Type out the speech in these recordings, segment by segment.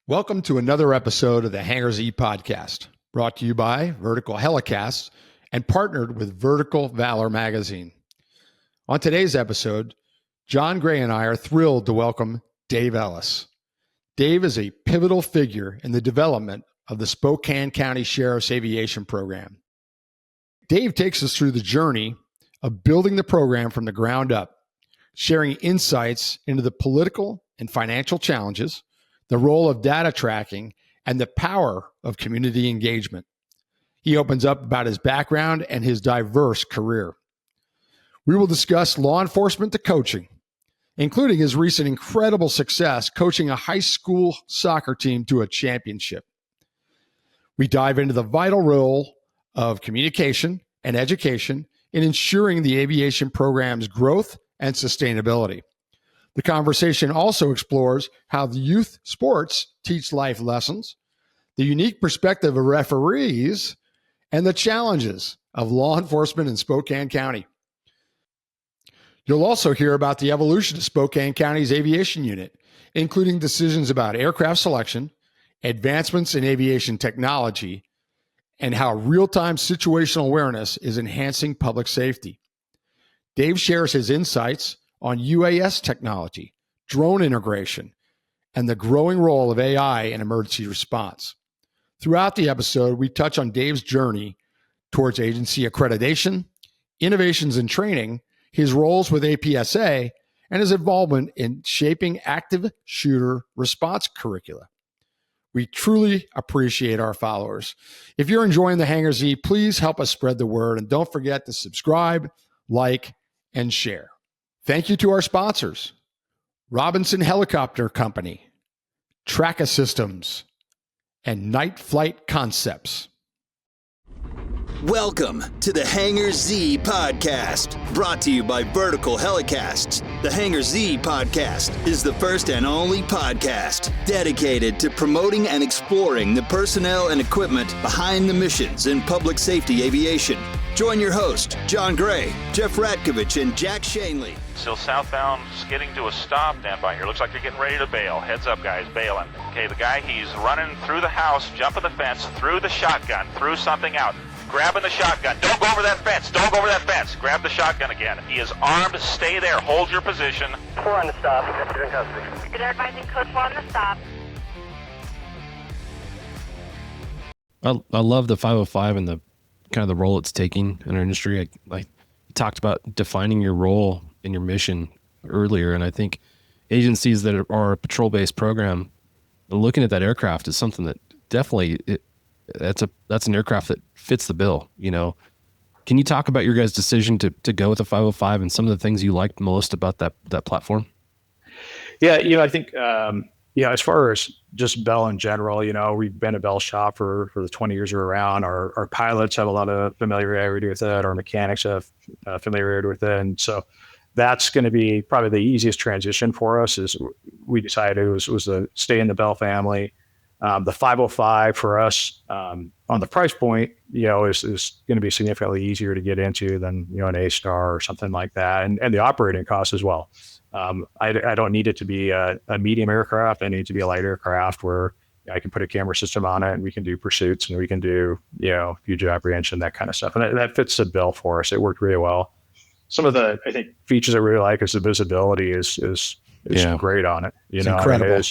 Welcome to another episode of the Hangar Z podcast, brought to you by Vertical Helicasts and partnered with Vertical Valor magazine. On today's episode, John Gray and I are thrilled to welcome Dave Ellis. Dave is a pivotal figure in the development of the Spokane County Sheriff's Aviation program. Dave takes us through the journey of building the program from the ground up, sharing insights into the political and financial challenges, the role of data tracking, and the power of community engagement. He opens up about his background and his diverse career. We will discuss law enforcement to coaching, including his recent incredible success coaching a high school soccer team to a championship. We dive into the vital role of communication and education in ensuring the aviation program's growth and sustainability. The conversation also explores how the youth sports teach life lessons, the unique perspective of referees, and the challenges of law enforcement in Spokane County. You'll also hear about the evolution of Spokane County's aviation unit, including decisions about aircraft selection, advancements in aviation technology, and how real-time situational awareness is enhancing public safety. Dave shares his insights on UAS technology, drone integration, and the growing role of AI in emergency response. Throughout the episode, we touch on Dave's journey towards agency accreditation, innovations in training, his roles with APSA, and his involvement in shaping active shooter response curricula. We truly appreciate our followers. If you're enjoying the Hangar Z, please help us spread the word, and don't forget to subscribe, like, and share. Thank you to our sponsors, Robinson Helicopter Company, Traca Systems, and Night Flight Concepts. Welcome to the Hangar Z podcast, brought to you by Vertical Helicasts. The Hangar Z podcast is the first and only podcast dedicated to promoting and exploring the personnel and equipment behind the missions in public safety aviation. Join your host, John Gray, Jeff Ratkovich, and Jack Schonely. Still southbound, skidding to a stop. Stand by here. Looks like they're getting ready to bail. Heads up, guys, bailing. Okay, the guy, he's running through the house, jumping the fence, threw the shotgun, threw something out. Grabbing the shotgun. Don't go over that fence. Don't go over that fence. Grab the shotgun again. He is armed. Stay there. Hold your position. 4 on the stop. You're in custody. They're advising code 4 on the stop. I love the 505 and the kind of the role it's taking in our industry. I talked about defining your role in your mission earlier, and I think agencies that are a patrol-based program, looking at that aircraft is something that definitely that's an aircraft that fits the bill. You know, can you talk about your guys' decision to go with the 505 and some of the things you liked most about that platform? Yeah, I think as far as just Bell in general, we've been a Bell shop for the 20 years we're around. Our pilots have a lot of familiarity with it. Our mechanics have familiarity with it, and so that's going to be probably the easiest transition for us. Is we decided was to stay in the Bell family. The 505 for us on the price point, is going to be significantly easier to get into than an A-Star or something like that, and the operating costs as well. I don't need it to be a medium aircraft. I need it to be a light aircraft where I can put a camera system on it and we can do pursuits and we can do fugitive apprehension, that kind of stuff, and that fits the bill for us. It worked really well. Some of the features I really like is the visibility is great on it. It's incredible.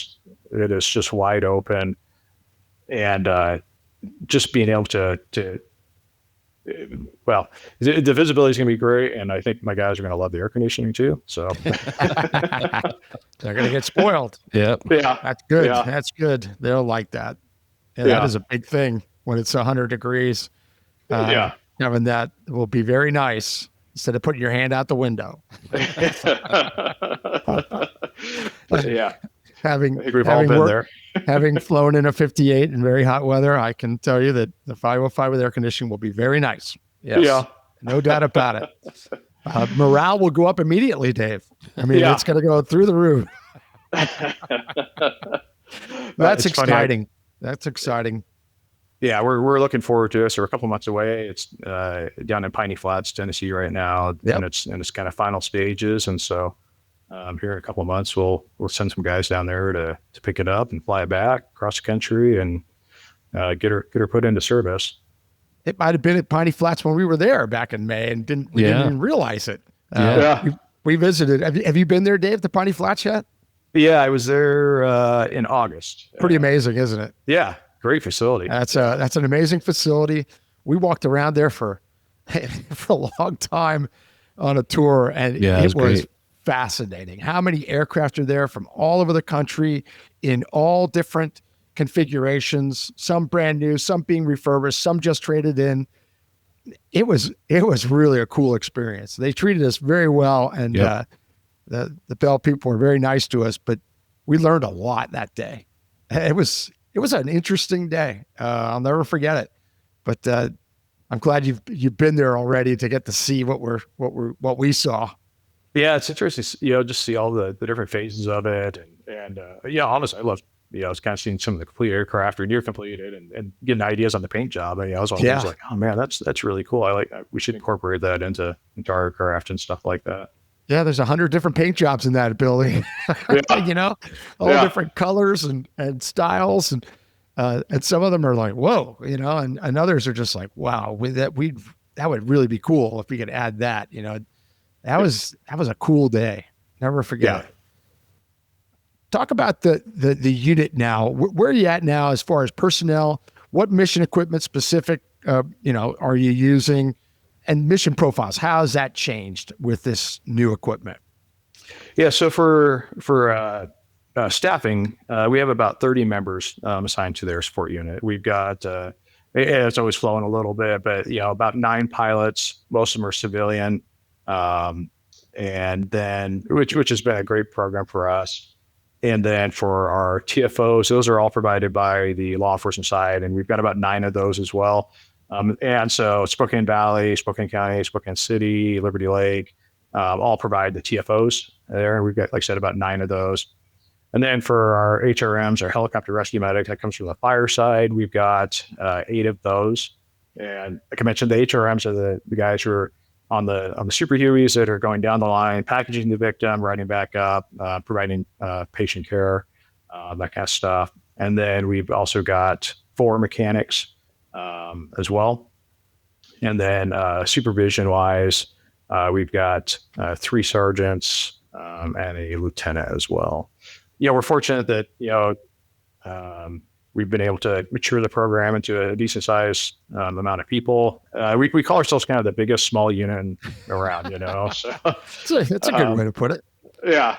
It is just wide open, and just being able to the visibility is going to be great, and I think my guys are going to love the air conditioning too. So they're going to get spoiled. Yep. Yeah, That's good. Yeah. That's good. They'll like that. That is a big thing when it's 100 degrees. Having that will be very nice instead of putting your hand out the window. Yeah. I think we've all having been there. Having flown in a 58 in very hot weather, I can tell you that the 505 with air conditioning will be very nice. Yes. Yeah. No doubt about it. Morale will go up immediately, Dave. I mean, it's going to go through the roof. That's exciting. That's exciting. Yeah, we're looking forward to it. So we're a couple months away. It's down in Piney Flats, Tennessee right now, and it's kind of final stages. And so here in a couple of months, we'll send some guys down there to pick it up and fly it back across the country and get her put into service. It might have been at Piney Flats when we were there back in May and didn't even realize it. We visited. Have you been there, Dave, to Piney Flats yet? Yeah, I was there in August. Pretty amazing, isn't it? Yeah, great facility. That's an amazing facility. We walked around there for a long time on a tour, and it was fascinating. How many aircraft are there from all over the country in all different configurations, some brand new, some being refurbished, some just traded in. It was really a cool experience. They treated us very well, and the Bell people were very nice to us, but we learned a lot that day. It was an interesting day. I'll never forget it. But I'm glad you've been there already to get to see what we saw. Yeah, it's interesting, just see all the different phases of it, and honestly, I love. I was kind of seeing some of the complete aircraft or near completed and getting ideas on the paint job. I was always like, oh man, that's really cool. We should incorporate that into our aircraft and stuff like that. Yeah, there's 100 different paint jobs in that building, all different colors and styles. And some of them are like, whoa, and others are just like, wow, that would really be cool if we could add that, that was a cool day. Never forget it. Talk about the unit now. Where are you at now as far as personnel? What mission equipment specific, are you using? And mission profiles, how has that changed with this new equipment? Yeah, so for staffing, we have about 30 members assigned to their support unit. We've got, it's always flowing a little bit, but about 9 pilots. Most of them are civilian, and then which has been a great program for us. And then for our TFOs, those are all provided by the law enforcement side, and we've got about 9 of those as well. And so Spokane Valley, Spokane County, Spokane City, Liberty Lake, all provide the TFOs there. We've got, like I said, about 9 of those. And then for our HRMs, our helicopter rescue medic, that comes from the fire side. We've got 8 of those. And like I mentioned, the HRMs are the guys who are on the Super Hueys that are going down the line, packaging the victim, riding back up, providing patient care, that kind of stuff. And then we've also got 4 mechanics as well. And then supervision wise, we've got 3 sergeants and a lieutenant as well. We're fortunate that we've been able to mature the program into a decent size amount of people. We call ourselves kind of the biggest small unit around, So that's a good way to put it. Yeah.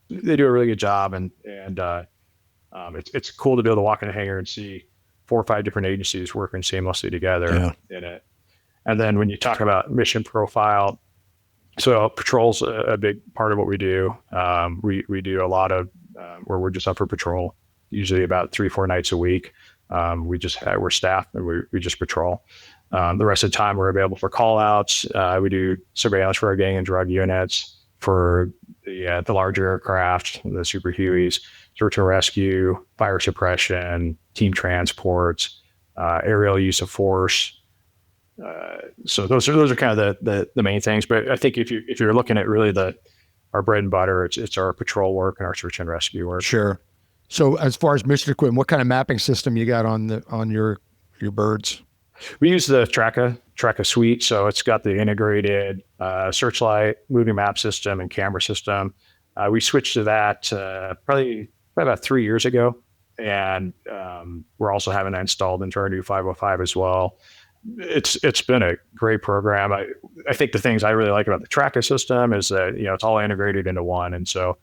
They do a really good job, and it's cool to be able to walk in a hangar and see 4 or 5 different agencies working seamlessly together in it. And then when you talk about mission profile, so patrol's a big part of what we do. We do a lot of where we're just up for patrol, usually about 3-4 nights a week. We're staffed and we just patrol. The rest of the time we're available for call outs. We do surveillance for our gang and drug units, for the larger aircraft, the Super Hueys, search and rescue, fire suppression, team transports, aerial use of force. So those are kind of the main things. But I think if you're looking at really our bread and butter, it's our patrol work and our search and rescue work. Sure. So as far as mission equipment, what kind of mapping system you got on your birds? We use the Traca suite. So it's got the integrated searchlight, moving map system, and camera system. We switched to that probably about 3 years ago. And we're also having that installed into our new 505 as well. It's been a great program. I think the things I really like about the Traca system is that, it's all integrated into one. And so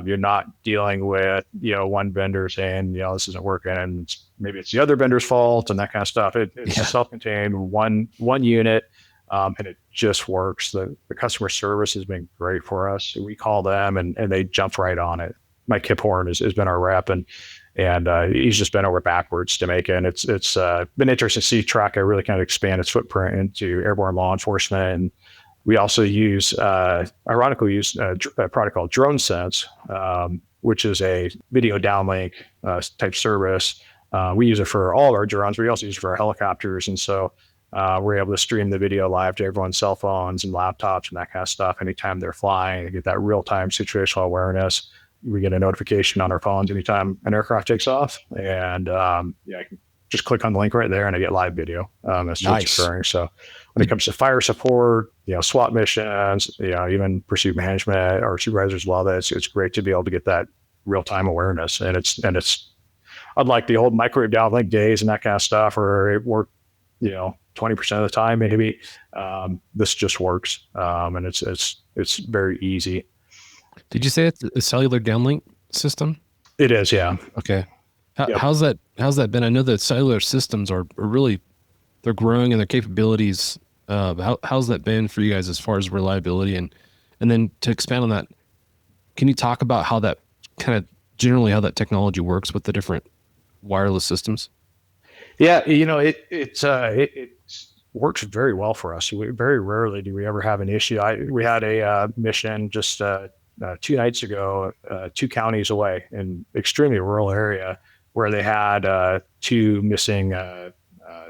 you're not dealing with, one vendor saying, this isn't working and maybe it's the other vendor's fault and that kind of stuff. It's a self-contained one unit, and it just works. The customer service has been great for us. We call them and they jump right on it. Mike Kiphorn has been our rep, and he's just been over backwards to make it. And it's been interesting to see Traca really kind of expand its footprint into airborne law enforcement. And we also ironically use a product called Drone Sense, which is a video downlink type service. We use it for all of our drones. We also use it for our helicopters. And so We're able to stream the video live to everyone's cell phones and laptops and that kind of stuff. Anytime they're flying, they get that real-time situational awareness. We get a notification on our phones anytime an aircraft takes off, and I can just click on the link right there, and I get live video as to what's occurring. So when it comes to fire support, SWAT missions, even pursuit management, our supervisors love it. It's great to be able to get that real-time awareness, and it's unlike the old microwave downlink days and that kind of stuff, where it worked 20% of the time maybe. This just works, and it's very easy. Did you say it's a cellular downlink system? It is, yeah. Okay. Yep. How's that been? I know that cellular systems are really, they're growing in their capabilities. How's that been for you guys as far as reliability? And then to expand on that, can you talk about how that kind of generally how that technology works with the different wireless systems? Yeah, it works very well for us. Very rarely do we ever have an issue. We had a mission just 2 nights ago, 2 counties away in extremely rural area, where they had 2 missing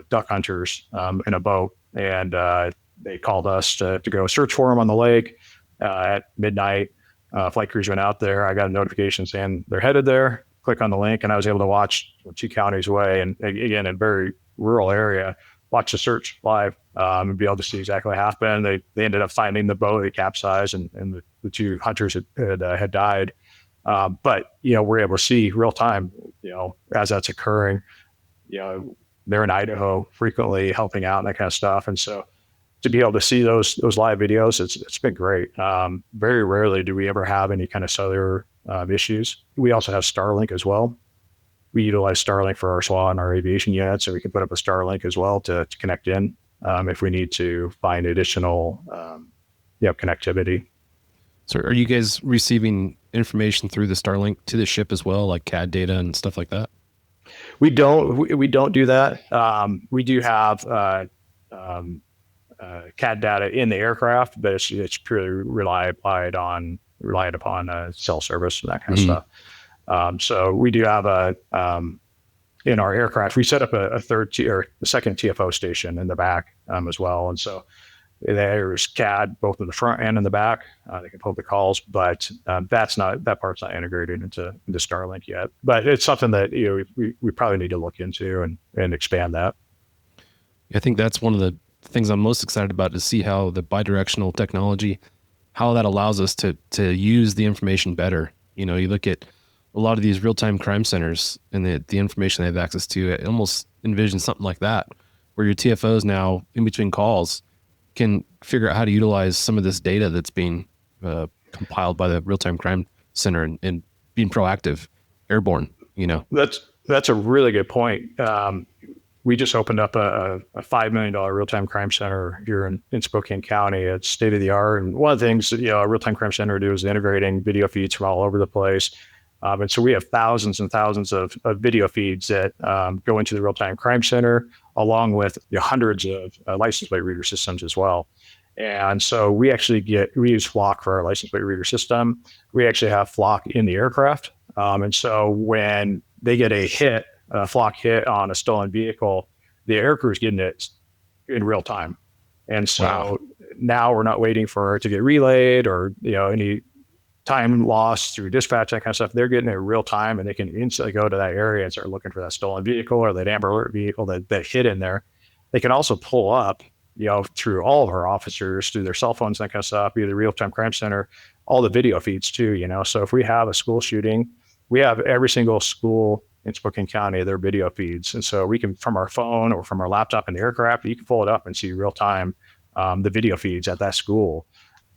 duck hunters in a boat, and they called us to go search for them on the lake at midnight. Flight crews went out there. I got a notification saying they're headed there. Click on the link, and I was able to watch 2 counties away, and again, in a very rural area, watch the search live and be able to see exactly what happened. They ended up finding the boat, it capsized, and the 2 hunters had died. But we're able to see real time, as that's occurring. They're in Idaho frequently helping out and that kind of stuff, and so to be able to see those live videos, it's been great. Very rarely do we ever have any kind of cellular issues. We also have Starlink as well. We utilize Starlink for our SWAT and our aviation units, so we can put up a Starlink as well to connect in if we need to find additional connectivity. So are you guys receiving information through the Starlink to the ship as well, like CAD data and stuff like that? We don't do that. We do have CAD data in the aircraft, but it's purely relied upon cell service and that kind of stuff. So we do have in our aircraft, we set up a second TFO station in the back as well. And so there's CAD both in the front and in the back. They can pull the calls, but that part's not integrated into Starlink yet. But it's something that we probably need to look into and expand that. I think that's one of the things I'm most excited about, to see how the bidirectional technology, how that allows us to use the information better. You look at a lot of these real-time crime centers and the information they have access to. I almost envision something like that, where your TFOs now, in between calls, can figure out how to utilize some of this data that's being compiled by the real-time crime center and being proactive, airborne. That's a really good point. We just opened up a $5 million real-time crime center here in Spokane County. It's state of the art. And one of the things a real-time crime center do is integrating video feeds from all over the place. And so we have thousands and thousands of video feeds that go into the real-time crime center, along with hundreds of license plate reader systems as well. And so we use Flock for our license plate reader system. We actually have Flock in the aircraft. And so when they get a Flock hit on a stolen vehicle, the air crew is getting it in real time. And so now we're not waiting for it to get relayed or any time lost through dispatch, that kind of stuff. They're getting it in real time, and they can instantly go to that area and start looking for that stolen vehicle or that Amber Alert vehicle that hit in there. They can also pull up, through all of our officers, through their cell phones, that kind of stuff, either real-time crime center, all the video feeds too, So if we have a school shooting, we have every single school in Spokane County, their video feeds. And so we can, from our phone or from our laptop in the aircraft, you can pull it up and see real time the video feeds at that school.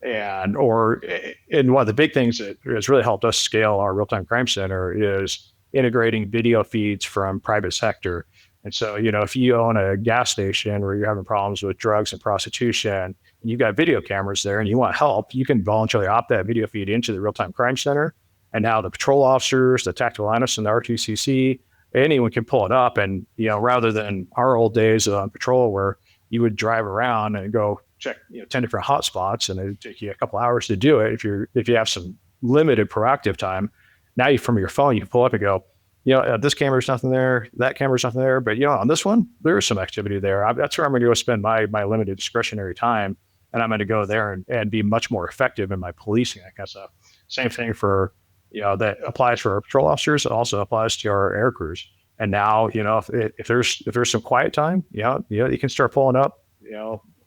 And one of the big things that has really helped us scale our real-time crime center is integrating video feeds from private sector. And so, if you own a gas station where you're having problems with drugs and prostitution, and you've got video cameras there and you want help, you can voluntarily opt that video feed into the real-time crime center. And now the patrol officers, the tactical analysts, and the RTCC, anyone can pull it up. And, rather than our old days on patrol where you would drive around and go check 10 different hotspots, and it'd take you a couple hours to do it. If you have some limited proactive time, now from your phone, you can pull up and go, this camera's nothing there, that camera's nothing there, but on this one, there's some activity there. That's where I'm going to go spend my limited discretionary time, and I'm going to go there and be much more effective in my policing, that kind of stuff. Same thing for, that applies for our patrol officers. It also applies to our air crews. And now, if there's some quiet time, you can start pulling up,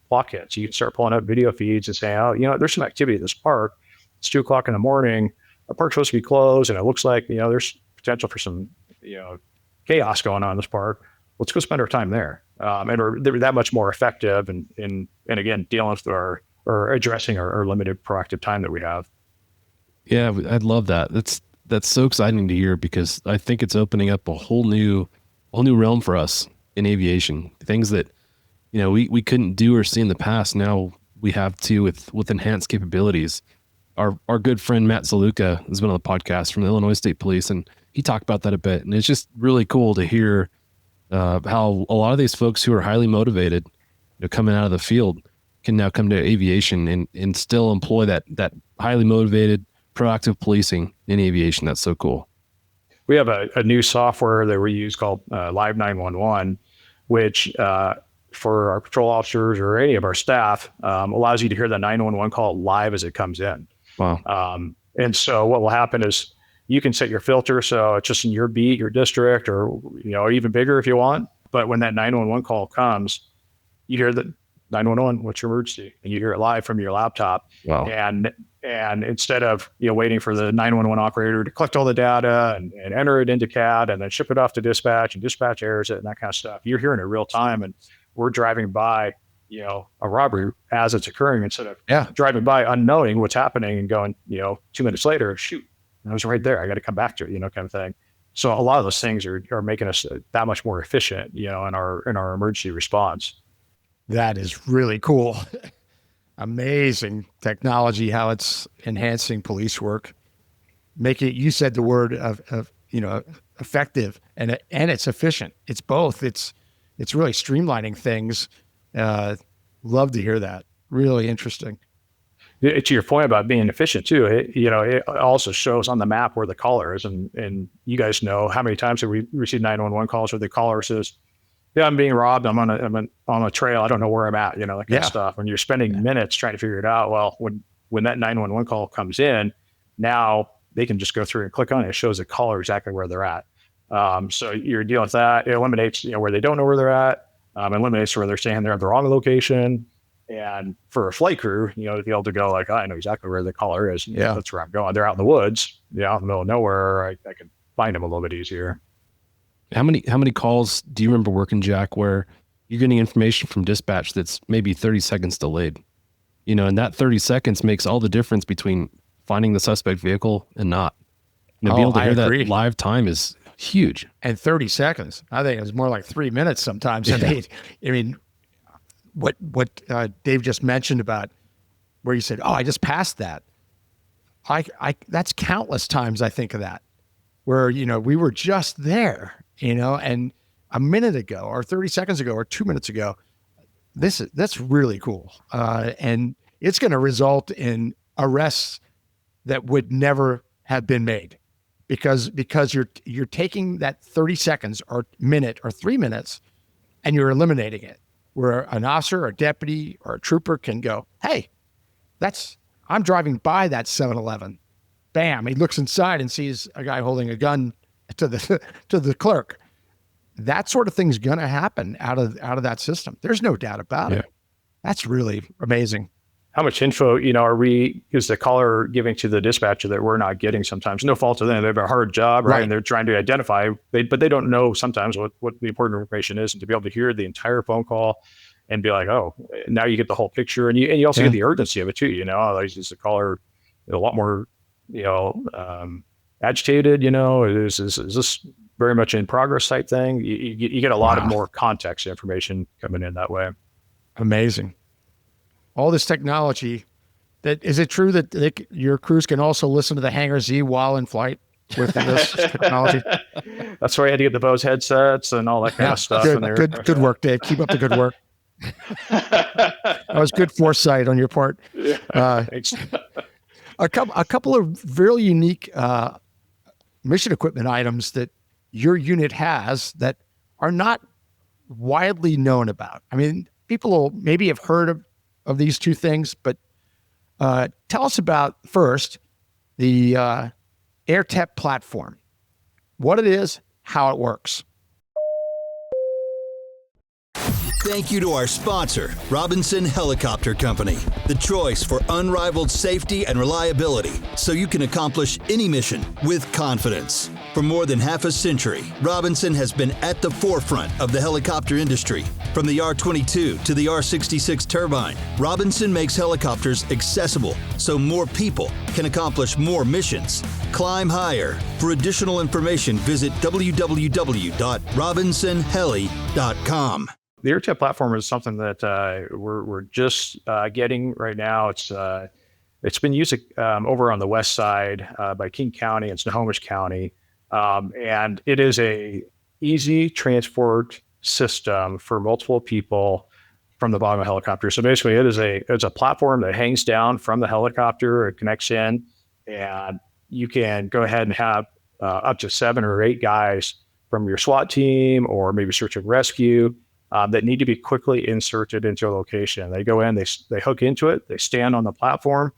clock hits. You can start pulling up video feeds and saying, there's some activity at this park. It's 2:00 in the morning. Our park's supposed to be closed, and it looks like, there's potential for some, chaos going on in this park. Let's go spend our time there. And they're that much more effective and again, dealing with or addressing our limited proactive time that we have. Yeah, I'd love that. That's so exciting to hear, because I think it's opening up a whole new realm for us in aviation. Things that, we couldn't do or see in the past. Now we have to with enhanced capabilities. Our good friend Matt Zaluka has been on the podcast from the Illinois State Police, and he talked about that a bit. And it's just really cool to hear how a lot of these folks who are highly motivated, coming out of the field, can now come to aviation and still employ that highly motivated, proactive policing in aviation. That's so cool. We have a new software that we use called Live 911, which for our patrol officers or any of our staff allows you to hear the 911 call live as it comes in. Wow. And so what will happen is you can set your filter so it's just in your beat, your district, or even bigger if you want. But when that 911 call comes, you hear the 911, what's your emergency? And you hear it live from your laptop. Wow. And instead of waiting for the 911 operator to collect all the data and enter it into CAD and then ship it off to dispatch, and dispatch errors it and that kind of stuff, you're hearing it real time. And we're driving by a robbery as it's occurring, instead of driving by unknowing what's happening and going 2 minutes later, shoot, I was right there, I got to come back to it, kind of thing. So a lot of those things are making us that much more efficient, in our emergency response. That is really cool. Amazing technology, how it's enhancing police work, making it, you said the word of effective, and it's efficient. It's both. It's really streamlining things. Love to hear that. Really interesting. To your point about being efficient too, it also shows on the map where the caller is, and you guys know how many times have we received 911 calls where the caller says, "Yeah, I'm being robbed. I'm on a trail. I don't know where I'm at." That kind of stuff. When you're spending minutes trying to figure it out, well, when that 911 call comes in, now they can just go through and click on it. It shows the caller exactly where they're at. So you're dealing with that. It eliminates where they don't know where they're at. Eliminates where they're saying they're at the wrong location. And for a flight crew, to be able to go like, I know exactly where the caller is. That's where I'm going. They're out in the woods, out in the middle of nowhere. I can find them a little bit easier. How many calls do you remember working, Jack, where you're getting information from dispatch that's maybe 30 seconds delayed? And that 30 seconds makes all the difference between finding the suspect vehicle and not. Being able to hear that live time is huge. And 30 seconds, I think it's more like 3 minutes sometimes. I mean, what Dave just mentioned about where you said, "Oh, I just passed that." That's countless times I think of that, where we were just there, and a minute ago, or 30 seconds ago, or 2 minutes ago. That's really cool, and it's going to result in arrests that would never have been made, because you're taking that 30 seconds or minute or 3 minutes, and you're eliminating it. Where an officer or a deputy or a trooper can go, "Hey, I'm driving by that 7-Eleven. Bam, he looks inside and sees a guy holding a gun to the clerk." That sort of thing's going to happen out of that system. There's no doubt about it. That's really amazing. How much info, is the caller giving to the dispatcher that we're not getting sometimes? No fault to them. They have a hard job, right? And they're trying to identify, but they don't know sometimes what the important information is. And to be able to hear the entire phone call and be like, oh, now you get the whole picture. And you also get the urgency of it too. Is the caller a lot more, agitated, is this very much in progress type thing? You get a lot of more context information coming in that way. Amazing. All this technology. Is it true that your crews can also listen to the Hangar Z while in flight with this technology? That's why I had to get the Bose headsets and all that kind of stuff. Good work, Dave. Keep up the good work. That was good foresight on your part. Thanks. A couple of really unique mission equipment items that your unit has that are not widely known about? I mean, people will maybe have heard of these two things, but tell us about first the AirTep platform, what it is, how it works. Thank you to our sponsor, Robinson Helicopter Company, the choice for unrivaled safety and reliability, so you can accomplish any mission with confidence. For more than half a century, Robinson has been at the forefront of the helicopter industry. From the R-22 to the R-66 turbine, Robinson makes helicopters accessible so more people can accomplish more missions. Climb higher. For additional information, visit www.robinsonheli.com. The AirTep platform is something that we're just getting right now. It's been used over on the west side by King County and Snohomish County, and it is a easy transport system for multiple people from the bottom of a helicopter. So basically, it's a platform that hangs down from the helicopter. It connects in, and you can go ahead and have up to 7 or 8 guys from your SWAT team or maybe search and rescue that need to be quickly inserted into a location. They go in, they hook into it, they stand on the platform,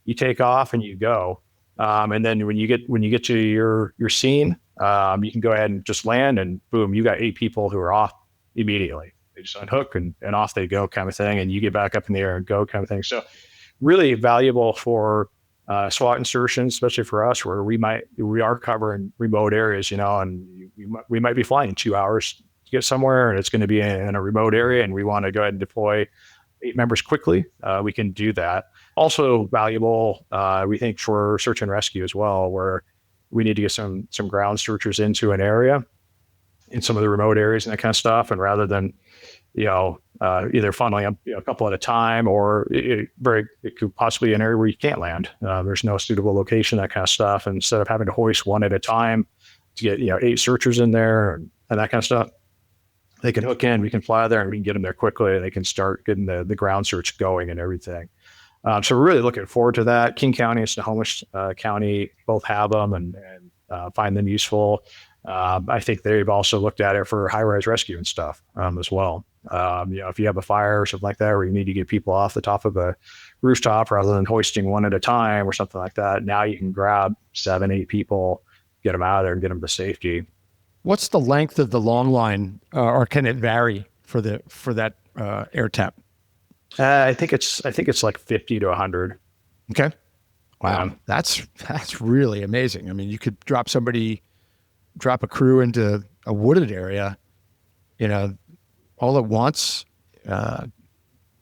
you take off and you go. And then when you get to your scene, you can go ahead and just land, and boom, you got 8 people who are off immediately. They just unhook and off they go, kind of thing, and you get back up in the air and go, kind of thing. So really valuable for SWAT insertions, especially for us, where we are covering remote areas, and we might be flying 2 hours to get somewhere, and it's going to be in a remote area, and we want to go ahead and deploy 8 members quickly. We can do that. Also valuable, we think, for search and rescue as well, where we need to get some ground searchers into an area in some of the remote areas and that kind of stuff. And rather than, either funneling up a couple at a time, or it could possibly be an area where you can't land. There's no suitable location, that kind of stuff. And instead of having to hoist one at a time to get 8 searchers in there and that kind of stuff, they can hook in, we can fly there, and we can get them there quickly. They can start getting the ground search going and everything. So we're really looking forward to that. King County and Snohomish County both have them and find them useful. I think they've also looked at it for high-rise rescue and stuff as well. If you have a fire or something like that, where you need to get people off the top of a rooftop rather than hoisting one at a time or something like that, now you can grab 7, 8 people, get them out of there and get them to safety. What's the length of the long line, or can it vary for that AirTep? I think it's like 50 to 100. Okay. Wow. That's really amazing. I mean, you could drop a crew into a wooded area, all at once.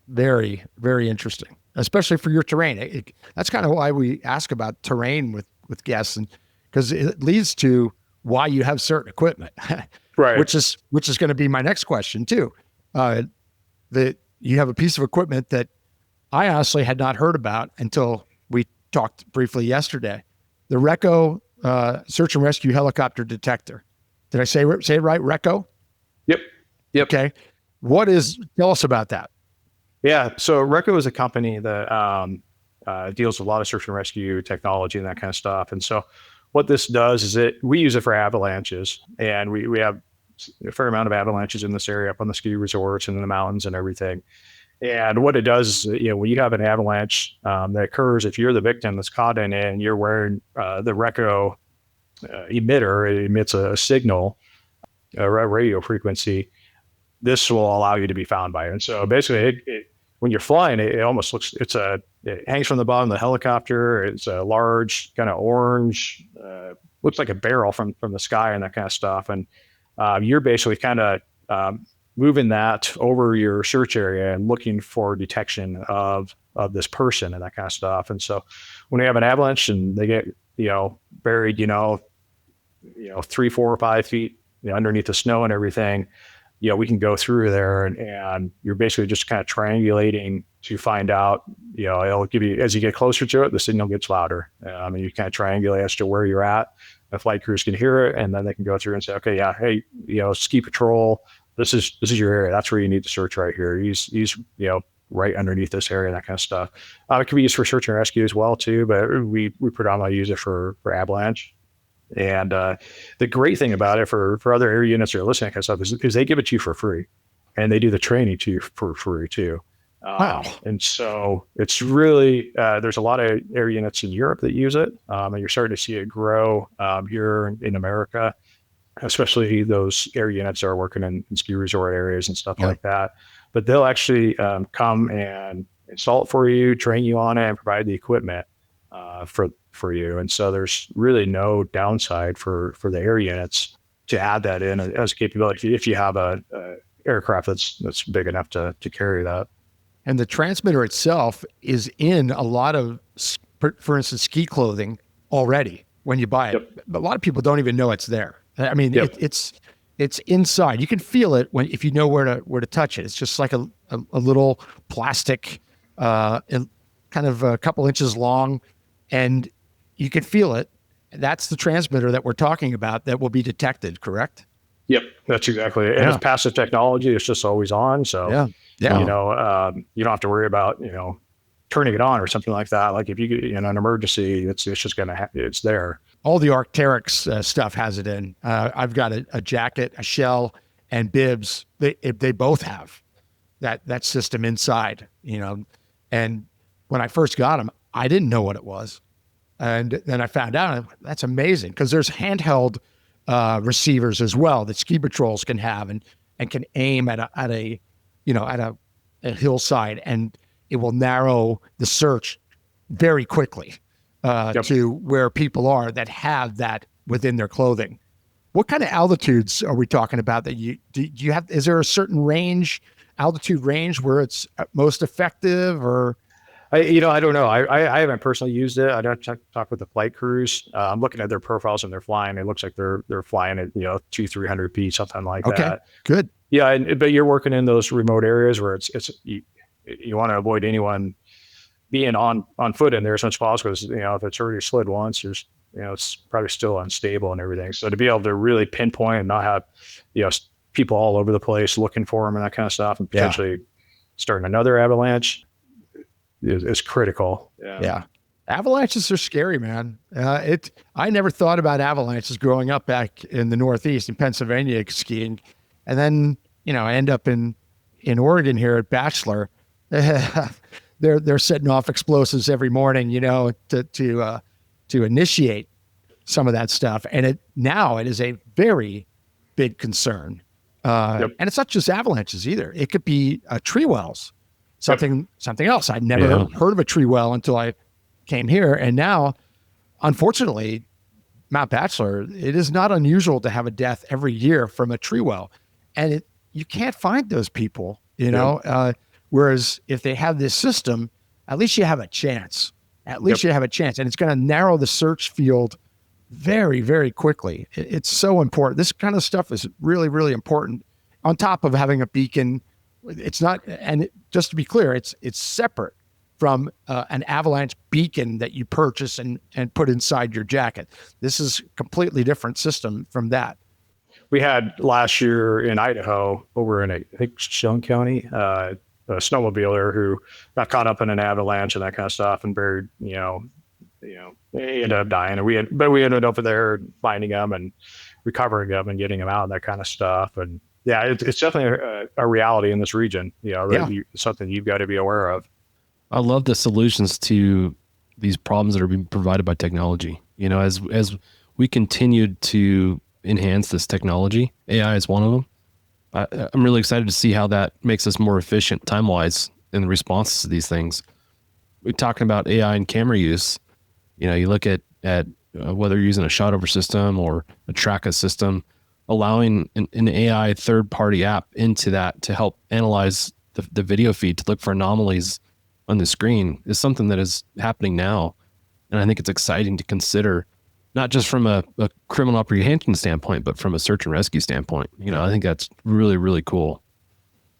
Very, very interesting, especially for your terrain. That's kind of why we ask about terrain with guests, and because it leads to why you have certain equipment, right? Which is going to be my next question too. That you have a piece of equipment that I honestly had not heard about until we talked briefly yesterday. The Reco search and rescue helicopter detector. Did I say it right? Reco? Yep. Okay. Tell us about that. Yeah. So Reco is a company that deals with a lot of search and rescue technology and that kind of stuff. And so what this does is we use it for avalanches, and we have a fair amount of avalanches in this area up on the ski resorts and in the mountains and everything. And what it does is, when you have an avalanche that occurs, if you're the victim that's caught in it and you're wearing the Reco emitter, it emits a signal, a radio frequency. This will allow you to be found by it. And so basically, when you're flying, it almost looks, it hangs from the bottom of the helicopter. It's a large kind of orange, looks like a barrel from the sky and that kind of stuff. And you're basically kind of moving that over your search area and looking for detection of this person and that kind of stuff. And so when you have an avalanche and they get, buried, 3, 4, or 5 feet underneath the snow and everything, we can go through there and you're basically just kind of triangulating to find out, it'll give you, as you get closer to it, the signal gets louder. And you kind of triangulate as to where you're at. The flight crews can hear it, and then they can go through and say, okay, yeah, hey, ski patrol, this is your area. That's where you need to search right here. He's right underneath this area, that kind of stuff. It can be used for search and rescue as well too, but we predominantly use it for avalanche. And the great thing about it for other air units that are listening to stuff is they give it to you for free, and they do the training to you for free too. Wow. And so it's really, there's a lot of air units in Europe that use it, and you're starting to see it grow here in America, especially those air units that are working in ski resort areas and stuff like that. But they'll actually come and install it for you, train you on it, and provide the equipment for you. And so there's really no downside for the air units to add that in as a capability if you have a aircraft that's big enough to carry that. And the transmitter itself is in a lot of, for instance, ski clothing already when you buy it. But a lot of people don't even know it's there. I mean, it's inside. You can feel it if you know where to touch it. It's just like a little plastic, kind of a couple inches long, and you can feel it. That's the transmitter that we're talking about that will be detected, correct? Yep, that's exactly it. And it's passive technology. It's just always on. So, you don't have to worry about, turning it on or something like that. Like if you get in an emergency, it's just going to it's there. All the Arc'teryx stuff has it in. I've got a jacket, a shell, and bibs. They both have that system inside, And when I first got them, I didn't know what it was. And then I found out that's amazing because there's handheld receivers as well that ski patrols can have and can aim at a hillside, and it will narrow the search very quickly to where people are that have that within their clothing. What kind of altitudes are we talking about that you have? Is there a certain altitude range where it's most effective, or? I don't know. I haven't personally used it. I don't talk with the flight crews. I'm looking at their profiles and they're flying. It looks like they're flying at 200-300 feet, something like that. Okay, good. Yeah, but you're working in those remote areas where you want to avoid anyone being on foot in there as much as possible. Because if it's already slid once, it's probably still unstable and everything. So to be able to really pinpoint and not have people all over the place looking for them and that kind of stuff, and potentially starting another avalanche is critical. Yeah. Avalanches are scary, man. I never thought about avalanches growing up back in the Northeast in Pennsylvania skiing. And then, I end up in Oregon here at Bachelor. They're setting off explosives every morning, to initiate some of that stuff. And it is a very big concern. And it's not just avalanches either. It could be tree wells. Something else. I'd never heard of a tree well until I came here. And now, unfortunately, Mount Bachelor, it is not unusual to have a death every year from a tree well. And you can't find those people, whereas if they have this system, at least you have a chance. At least you have a chance. And it's going to narrow the search field very, very quickly. It's so important. This kind of stuff is really, really important. On top of having a beacon, it's not, and just to be clear, it's separate from an avalanche beacon that you purchase and put inside your jacket. This is a completely different system from that. We had last year in Idaho, over in I think Schonely County, a snowmobiler who got caught up in an avalanche and that kind of stuff, and buried, he ended up dying. And we ended up there finding him and recovering him and getting him out and that kind of stuff. And yeah, it's definitely a reality in this region. Something you've got to be aware of. I love the solutions to these problems that are being provided by technology. As we continued to enhance this technology, AI is one of them. I'm really excited to see how that makes us more efficient time-wise in the responses to these things. We're talking about AI and camera use. You look at whether you're using a shot over system or a Traca system, allowing an AI third-party app into that to help analyze the video feed to look for anomalies on the screen is something that is happening now. And I think it's exciting to consider, not just from a criminal apprehension standpoint, but from a search and rescue standpoint. I think that's really, really cool.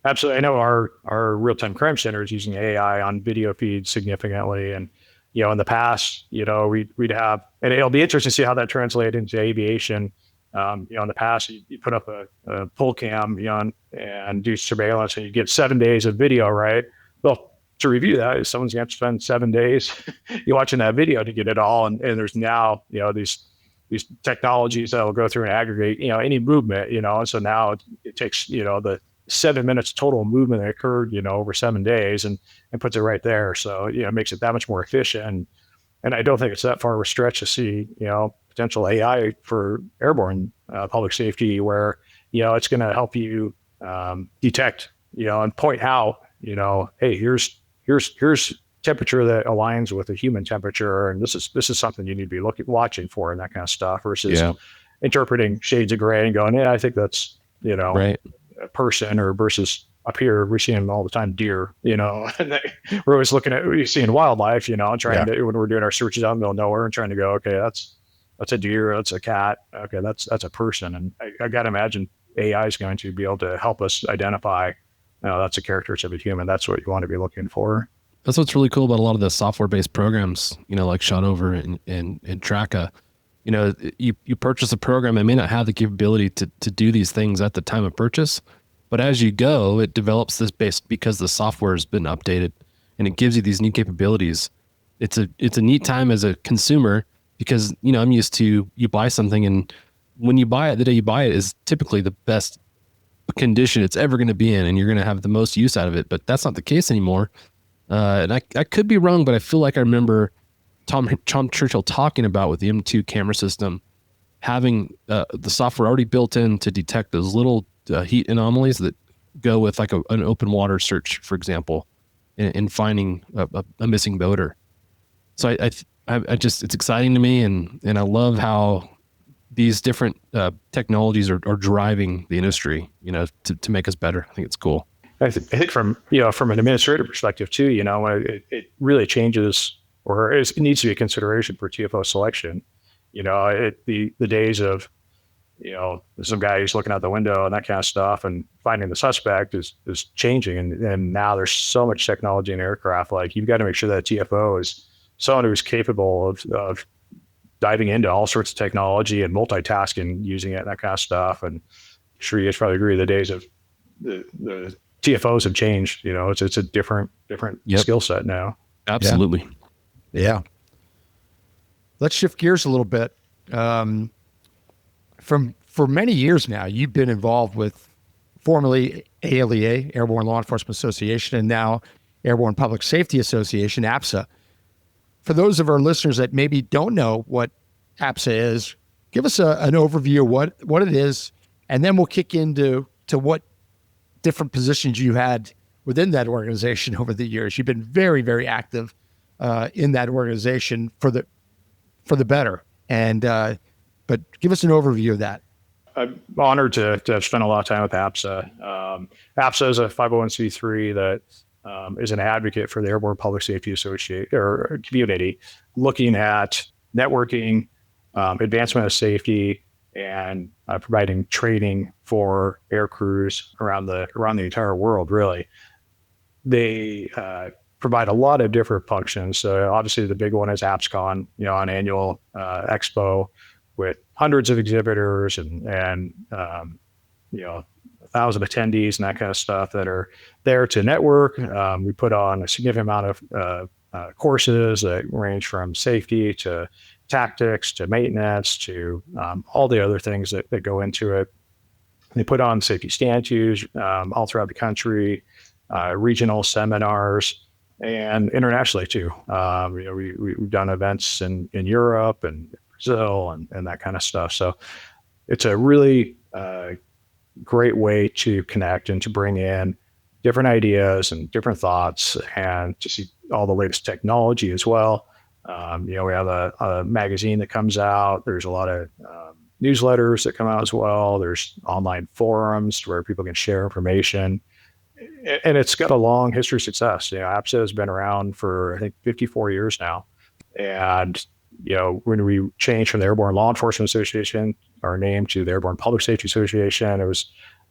Absolutely. I know our real-time crime center is using AI on video feeds significantly. And, in the past, we'd have, and it'll be interesting to see how that translates into aviation. In the past, you put up a pull cam, and do surveillance, and you get 7 days of video, right? Well, to review that, someone's going to spend 7 days you watching that video to get it all. And there's now, these these technologies that will go through and aggregate, any movement, and so now it takes, the 7 minutes total movement that occurred, over 7 days and puts it right there. So, it makes it that much more efficient. And I don't think it's that far of a stretch to see, potential AI for airborne public safety where, it's going to help you detect, and point out, hey, here's temperature that aligns with a human temperature, and this is something you need to be watching for, and that kind of stuff, versus interpreting shades of gray and going, I think that's right. a person, or versus up here we're seeing all the time deer, and we're always looking at seeing wildlife, and trying to, when we're doing our searches out in the middle of nowhere and trying to go, okay, that's a deer, that's a cat, okay, that's a person, and I got to imagine AI is going to be able to help us identify, that's a characteristic of a human. That's what you want to be looking for. That's what's really cool about a lot of the software-based programs, like Shotover and Tracka. You purchase a program, it may not have the capability to do these things at the time of purchase, but as you go, it develops this base because the software has been updated and it gives you these new capabilities. It's a neat time as a consumer because, I'm used to, you buy something and when you buy it, the day you buy it is typically the best condition it's ever going to be in, and you're going to have the most use out of it, but that's not the case anymore. And I could be wrong, but I feel like I remember Tom Churchill talking about with the M2 camera system, having the software already built in to detect those little heat anomalies that go with like an open water search, for example, in finding a missing boater. So I just, it's exciting to me. And I love how these different technologies are driving the industry, to make us better. I think it's cool. I think from an administrative perspective too, it really changes, or it needs to be a consideration for TFO selection. The days of, some guy who's looking out the window and that kind of stuff and finding the suspect is changing. And now there's so much technology in aircraft. Like, you've got to make sure that TFO is someone who's capable of diving into all sorts of technology and multitasking, using it and that kind of stuff. And I'm sure you guys probably agree, the days of the TFOs have changed. It's a different skill set now. Absolutely. Yeah. Let's shift gears a little bit. For many years now, you've been involved with formerly ALEA, Airborne Law Enforcement Association, and now Airborne Public Safety Association, APSA. For those of our listeners that maybe don't know what APSA is, give us an overview of what it is, and then we'll kick into what different positions you had within that organization over the years. You've been very, very active in that organization for the better. And but give us an overview of that. I'm honored to have spent a lot of time with APSA. APSA is a 501c3 that is an advocate for the Airborne Public Safety Association or community, looking at networking, advancement of safety, and providing training for air crews around the entire world. Really, they provide a lot of different functions. So obviously, the big one is APSCON, an annual expo with hundreds of exhibitors and 1,000 attendees and that kind of stuff that are there to network. We put on a significant amount of courses that range from safety to tactics to maintenance to all the other things that go into it. They put on safety stand-tos all throughout the country, regional seminars, and internationally too. We've done events in Europe and Brazil and that kind of stuff. So it's a really great way to connect and to bring in different ideas and different thoughts and to see all the latest technology as well. We have a magazine that comes out. There's a lot of newsletters that come out as well. There's online forums where people can share information. And it's got a long history of success. APSA has been around for, I think, 54 years now. And, when we changed from the Airborne Law Enforcement Association, our name, to the Airborne Public Safety Association, it was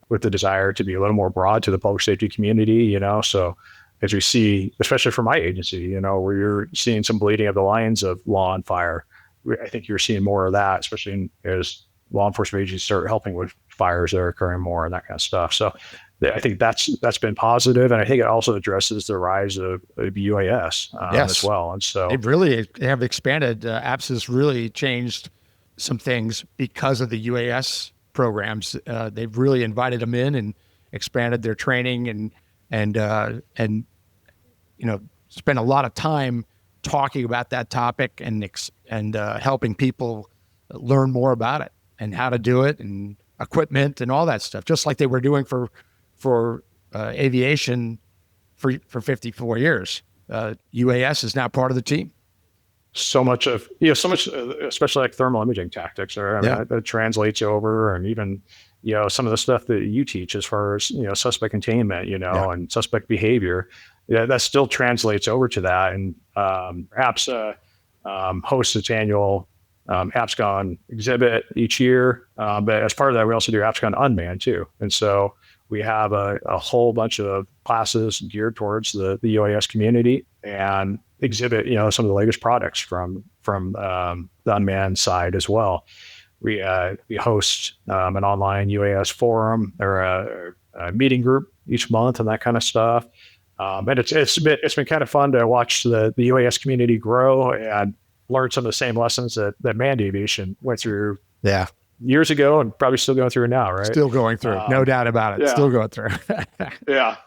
with the desire to be a little more broad to the public safety community, So as we see, especially for my agency, where you're seeing some bleeding of the lines of law and fire, I think you're seeing more of that, especially as law enforcement agencies start helping with fires that are occurring more and that kind of stuff. So I think that's been positive, and I think it also addresses the rise of UAS Yes. as well. And so they really have expanded. APSA's really changed some things because of the UAS programs. They've really invited them in and expanded their training and spent a lot of time talking about that topic and helping people learn more about it and how to do it and equipment and all that stuff, just like they were doing for aviation for 54 years. UAS is now part of the team. So much, especially like thermal imaging tactics, that translates over, and even, some of the stuff that you teach as far as, suspect containment, and suspect behavior, that still translates over to that. And APSA hosts its annual APSCON exhibit each year. But as part of that, we also do APSCON Unmanned too. And so we have a whole bunch of classes geared towards the UAS community and exhibit, some of the latest products from the unmanned side as well. We host an online UAS forum or a meeting group each month and that kind of stuff. And it's been kind of fun to watch the UAS community grow and learn some of the same lessons that manned aviation went through years ago and probably still going through now, right? Still going through, no doubt about it. Yeah. Still going through. Yeah.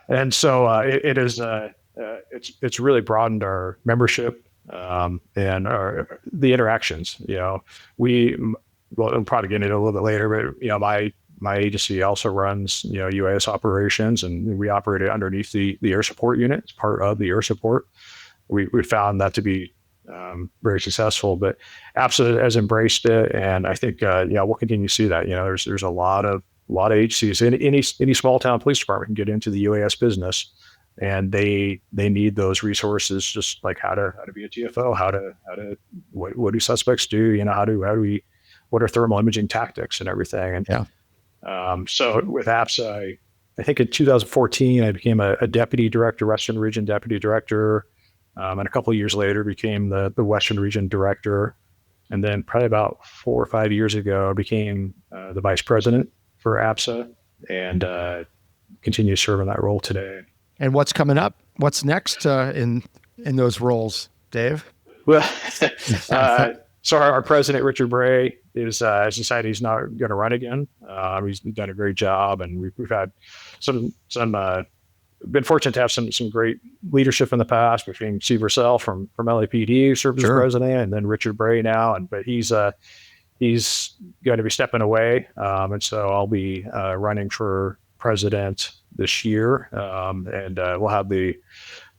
And so it is it's really broadened our membership and the interactions. I'm probably getting into it a little bit later, but my agency also runs UAS operations, and we operate it underneath the air support unit. It's part of the air support. We found that to be very successful, but APSA has embraced it, and I think we'll continue to see that. There's a lot of agencies. Any small town police department can get into the UAS business, and they need those resources, just like how to be a TFO, what do suspects do? What are thermal imaging tactics and everything? And so with APSA, I think in 2014 I became a deputy director, Western Region deputy director. And a couple of years later became the Western Region director. And then probably about 4 or 5 years ago, I became the vice president for APSA and continue to serve in that role today. And what's coming up? What's next in those roles, Dave? Well, so our president, Richard Bray, has decided he's not going to run again. He's done a great job, and we've had some been fortunate to have some great leadership in the past between Steve Russell from LAPD, who served as president, and then Richard Bray now. But he's going to be stepping away, and so I'll be running for president this year, and we'll have the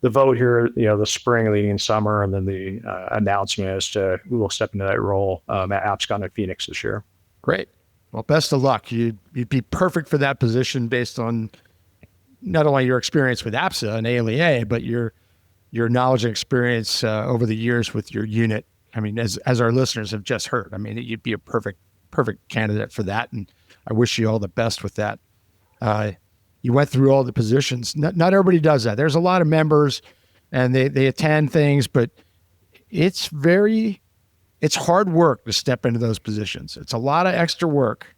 vote here, the spring leading in summer, and then the announcement as to who will step into that role at APSCON in Phoenix this year. Great. Well, best of luck. You'd be perfect for that position based on not only your experience with APSA and ALEA, but your knowledge and experience over the years with your unit. I mean, as our listeners have just heard, I mean, you'd be a perfect candidate for that, and I wish you all the best with that. You went through all the positions. Not everybody does that. There's a lot of members, and they attend things, but it's hard work to step into those positions. It's a lot of extra work,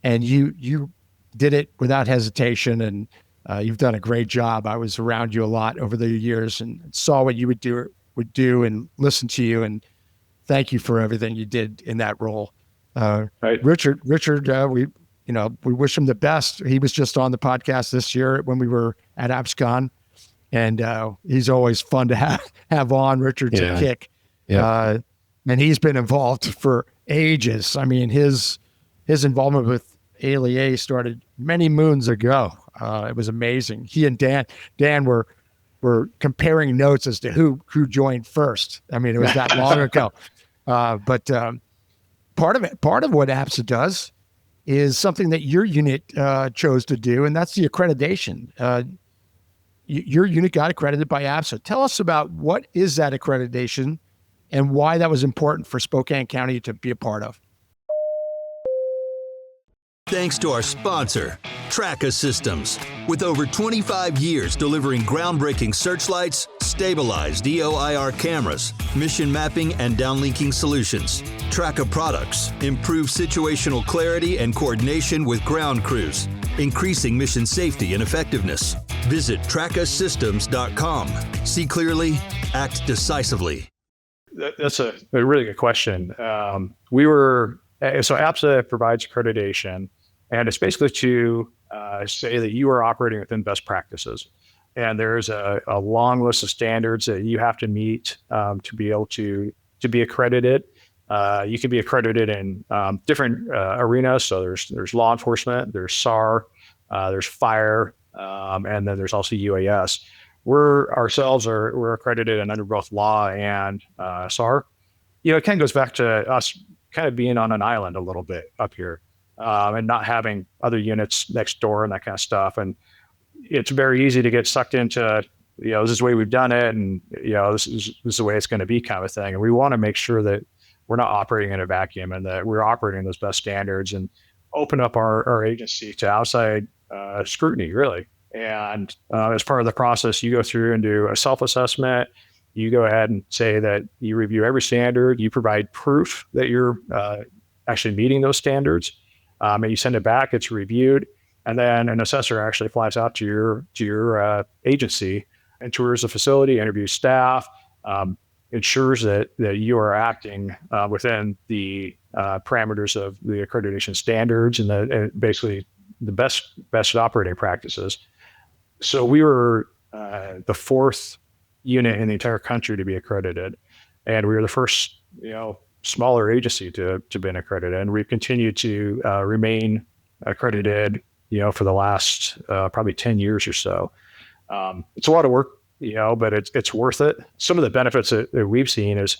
and you did it without hesitation, and you've done a great job. I was around you a lot over the years and saw what you would do and listen to you, and thank you for everything you did in that role. Right. Richard, we wish him the best. He was just on the podcast this year when we were at APSCON, and he's always fun to have on. Richard's a kick. Yeah. And he's been involved for ages. I mean, his involvement with ALEA started many moons ago. It was amazing. He and Dan were comparing notes as to who joined first. I mean, it was that long ago. But part of what APSA does is something that your unit chose to do, and that's the accreditation. Your unit got accredited by APSA. Tell us about what is that accreditation and why that was important for Spokane County to be a part of. Thanks to our sponsor, Traca Systems. With over 25 years delivering groundbreaking searchlights, stabilized EO/IR cameras, mission mapping, and downlinking solutions, Traca products improve situational clarity and coordination with ground crews, increasing mission safety and effectiveness. Visit tracasystems.com. See clearly, act decisively. That's a really good question. So APSA provides accreditation, and it's basically to say that you are operating within best practices. And there's a long list of standards that you have to meet to be able to be accredited. You can be accredited in different arenas. So there's law enforcement, there's SAR, there's fire, and then there's also UAS. We're accredited and under both law and SAR. It kind of goes back to us kind of being on an island a little bit up here, and not having other units next door and that kind of stuff. And it's very easy to get sucked into, this is the way we've done it, and this is the way it's going to be, kind of thing. And we want to make sure that we're not operating in a vacuum, and that we're operating those best standards, and open up our agency to outside scrutiny, really. And as part of the process, you go through and do a self-assessment. You go ahead and say that you review every standard. You provide proof that you're actually meeting those standards, and you send it back. It's reviewed, and then an assessor actually flies out to your agency and tours the facility, interviews staff, ensures that you are acting within the parameters of the accreditation standards and basically the best operating practices. So we were the fourth unit in the entire country to be accredited, and we were the first, smaller agency to be accredited, and we've continued to remain accredited, for the last probably 10 years or so. It's a lot of work, but it's worth it. Some of the benefits that we've seen is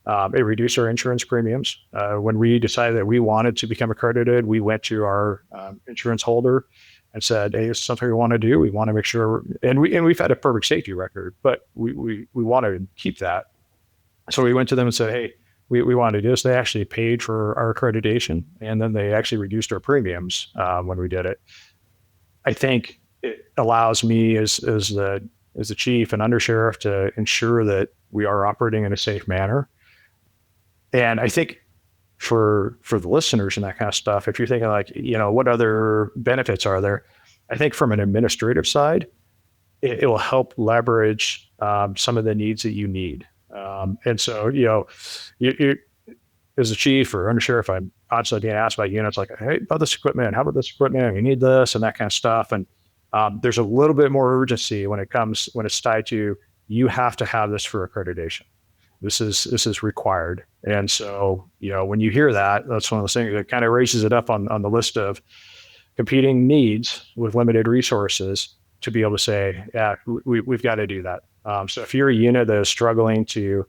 it reduced our insurance premiums. When we decided that we wanted to become accredited, we went to our insurance holder and said, "Hey, this is something we want to do. We want to make sure," and we've had a perfect safety record, but we want to keep that. So we went to them and said, "Hey, we want to do this." They actually paid for our accreditation, and then they actually reduced our premiums when we did it. I think it allows me as the chief and undersheriff to ensure that we are operating in a safe manner. And I think for the listeners and that kind of stuff, if you're thinking like, what other benefits are there? I think from an administrative side, it will help leverage some of the needs that you need. And so, you as a chief or undersheriff, I'm constantly being asked by units like, "Hey, about this equipment, how about this equipment? You need this," and that kind of stuff. And there's a little bit more urgency when it's tied to, you have to have this for accreditation. This is required. And so, when you hear that, that's one of those things that kind of raises it up on the list of competing needs with limited resources to be able to say, yeah, we've got to do that. So if you're a unit that is struggling to,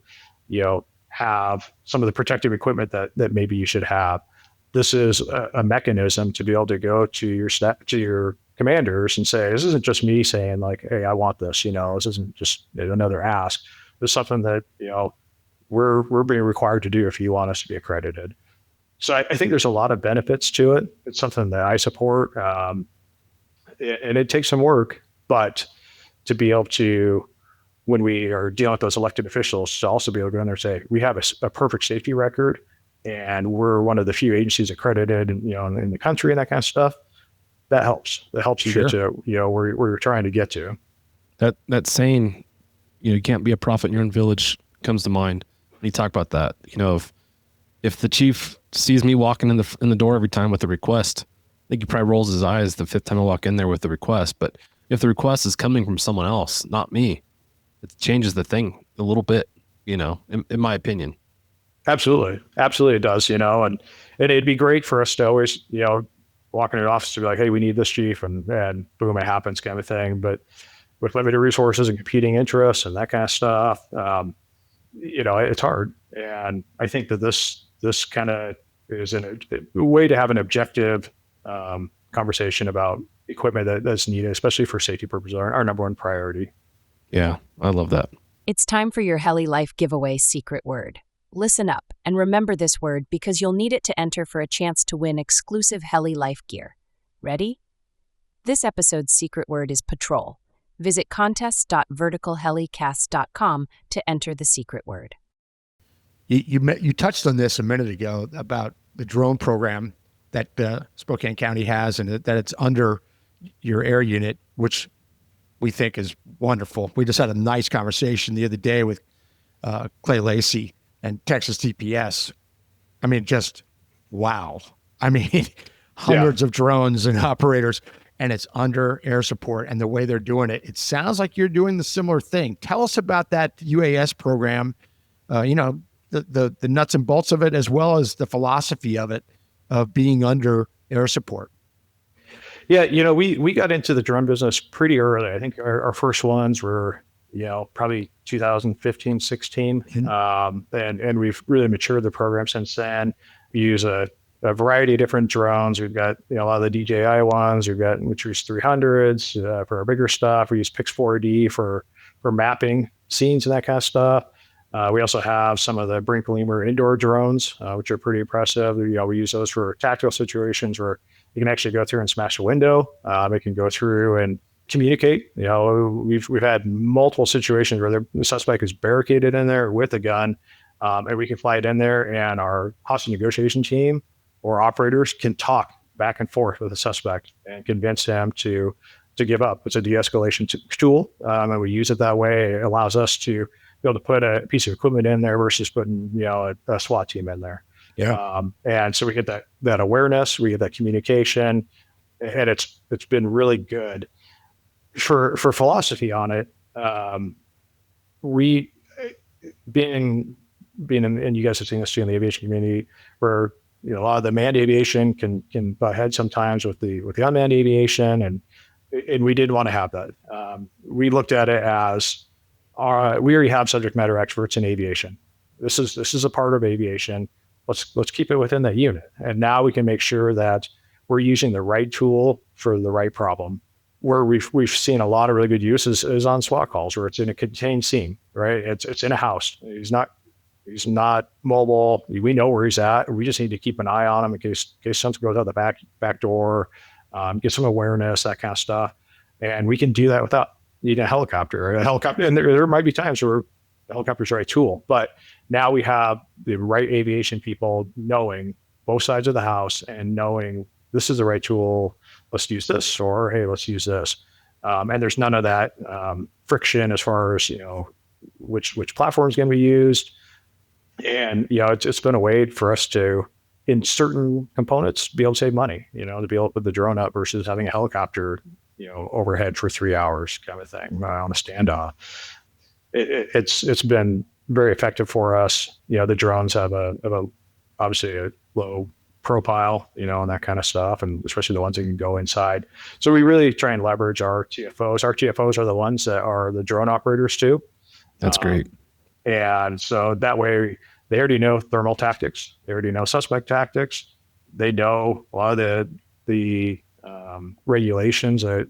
have some of the protective equipment that maybe you should have, this is a mechanism to be able to go to your commanders and say, this isn't just me saying like, "Hey, I want this," this isn't just another ask. This is something that, we're being required to do if you want us to be accredited. So I think there's a lot of benefits to it. It's something that I support. And it takes some work, but to be able to, when we are dealing with those elected officials, to also be able to go in there and say, we have a perfect safety record, and we're one of the few agencies accredited, in the country and that kind of stuff. That helps. That helps you get to, where you're trying to get to. That saying, you can't be a prophet in your own village, comes to mind when you talk about that. If the chief sees me walking in the door every time with a request, I think he probably rolls his eyes the fifth time I walk in there with the request. But if the request is coming from someone else, not me, it changes the thing a little bit, in my opinion. Absolutely. Absolutely it does, and it'd be great for us to always, walk in the office to be like, "Hey, we need this, chief," and boom, it happens, kind of thing. But with limited resources and competing interests and that kind of stuff, it's hard. And I think that this kind of is a way to have an objective conversation about equipment that's needed, especially for safety purposes, our number one priority. Yeah, I love that. It's time for your Heli Life giveaway secret word. Listen up and remember this word because you'll need it to enter for a chance to win exclusive Heli Life gear. Ready? This episode's secret word is patrol. Visit contest.verticalhelicast.com to enter the secret word. You touched on this a minute ago about the drone program that Spokane County has, and that it's under your air unit, which we think is wonderful. We just had a nice conversation the other day with Clay Lacey and Texas TPS. I mean, just wow. I mean, hundreds of drones and operators, and it's under air support. And the way they're doing it, it sounds like you're doing the similar thing. Tell us about that UAS program, the nuts and bolts of it, as well as the philosophy of it, of being under air support. Yeah, we got into the drone business pretty early. I think our first ones were, probably 2015, 16. And we've really matured the program since then. We use a variety of different drones. We've got, a lot of the DJI ones. We've got Matrice 300s for our bigger stuff. We use Pix 4D for mapping scenes and that kind of stuff. We also have some of the Brinkley-Lemur indoor drones, which are pretty impressive. We use those for tactical situations where you can actually go through and smash a window. It can go through and communicate. We've had multiple situations where the suspect is barricaded in there with a gun, and we can fly it in there, and our hostage negotiation team or operators can talk back and forth with the suspect and convince him to give up. It's a de-escalation tool, and we use it that way. It allows us to be able to put a piece of equipment in there versus putting a SWAT team in there. Yeah. And so we get that awareness, we get that communication, and it's been really good. For philosophy on it, we being and you guys have seen this too in the aviation community, where a lot of the manned aviation can butt heads sometimes with the unmanned aviation, and we didn't want to have that. We looked at it as we already have subject matter experts in aviation. This is a part of aviation. Let's keep it within that unit, and now we can make sure that we're using the right tool for the right problem. Where we've seen a lot of really good use is on SWAT calls, where it's in a contained scene, right? It's in a house. He's not mobile. We know where he's at. We just need to keep an eye on him in case something goes out the back door, get some awareness, that kind of stuff. And we can do that without needing a helicopter. And there might be times where the helicopter's the right tool, but now we have the right aviation people knowing both sides of the house and knowing this is the right tool. Let's use this, or hey, let's use this. And there's none of that friction as far as which platform is going to be used. And it's been a way for us to, in certain components, be able to save money. To be able to put the drone up versus having a helicopter overhead for 3 hours, kind of thing, on a standoff. It's been very effective for us. The drones have obviously a low profile, and that kind of stuff, and especially the ones that can go inside. So we really try and leverage our TFOs. Our TFOs are the ones that are the drone operators too. That's great. And so that way they already know thermal tactics. They already know suspect tactics. They know a lot of the regulations that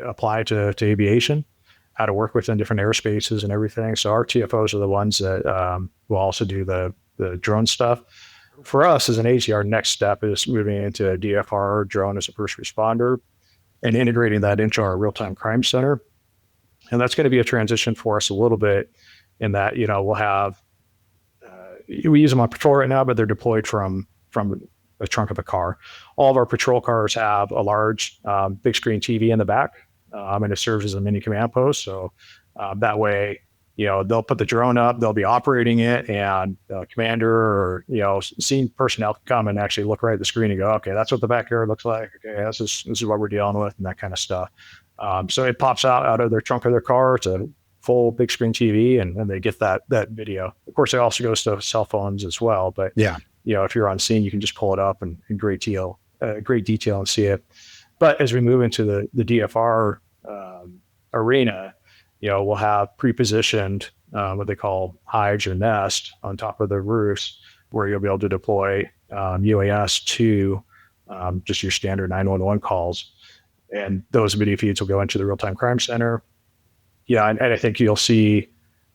apply to aviation, how to work within different airspaces and everything. So our TFOs are the ones that will also do the drone stuff. For us as an agency, our next step is moving into a DFR, drone as a first responder, and integrating that into our real-time crime center. And that's going to be a transition for us a little bit in that, we'll have, we use them on patrol right now, but they're deployed from the trunk of a car. All of our patrol cars have a large big screen TV in the back, and it serves as a mini command post. So that way, they'll put the drone up, they'll be operating it, and commander or, scene personnel can come and actually look right at the screen and go, okay, that's what the backyard looks like. Okay, this is what we're dealing with, and that kind of stuff. So it pops out of their trunk of their car. It's a full big screen TV, and they get that video. Of course, it also goes to cell phones as well. But yeah, if you're on scene, you can just pull it up and in great detail and see it. But as we move into the DFR arena, we'll have pre-positioned what they call hives or nest on top of the roofs, where you'll be able to deploy UAS to just your standard 911 calls. And those video feeds will go into the real-time crime center. Yeah, and I think you'll see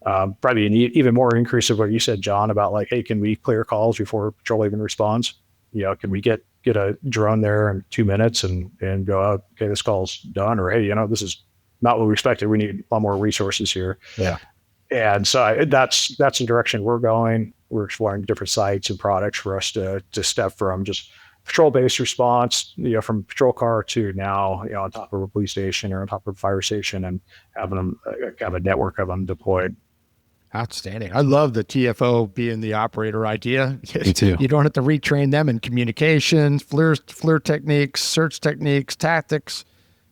probably an even more increase of what you said, John, about like, hey, can we clear calls before patrol even responds? Can we get a drone there in 2 minutes and go, okay, this call's done, or hey, this is not what we expected. We need a lot more resources here. Yeah. And so that's the direction we're going. We're exploring different sites and products for us to step from just patrol-based response, from patrol car to now, on top of a police station or on top of a fire station, and having them have a network of them deployed. Outstanding. I love the TFO being the operator idea. Me too. You don't have to retrain them in communications, FLIR techniques, search techniques, tactics.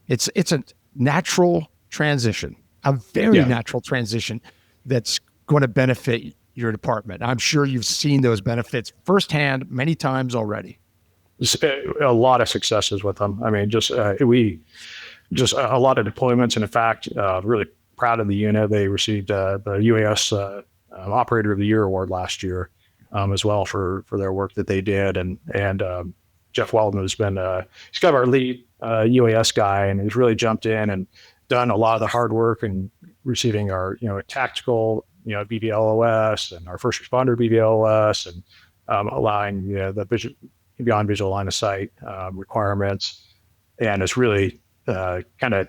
It's a natural transition, a very natural transition that's going to benefit your department. I'm sure you've seen those benefits firsthand many times already. A lot of successes with them. I mean, we a lot of deployments. And in fact, really proud of the unit. They received the UAS Operator of the Year award last year as well for their work that they did. And Jeff Weldon has been he's kind of our lead UAS guy, and he's really jumped in and done a lot of the hard work and receiving our tactical BVLOS and our first responder BVLOS, and allowing the beyond visual line of sight requirements, and it's really kind of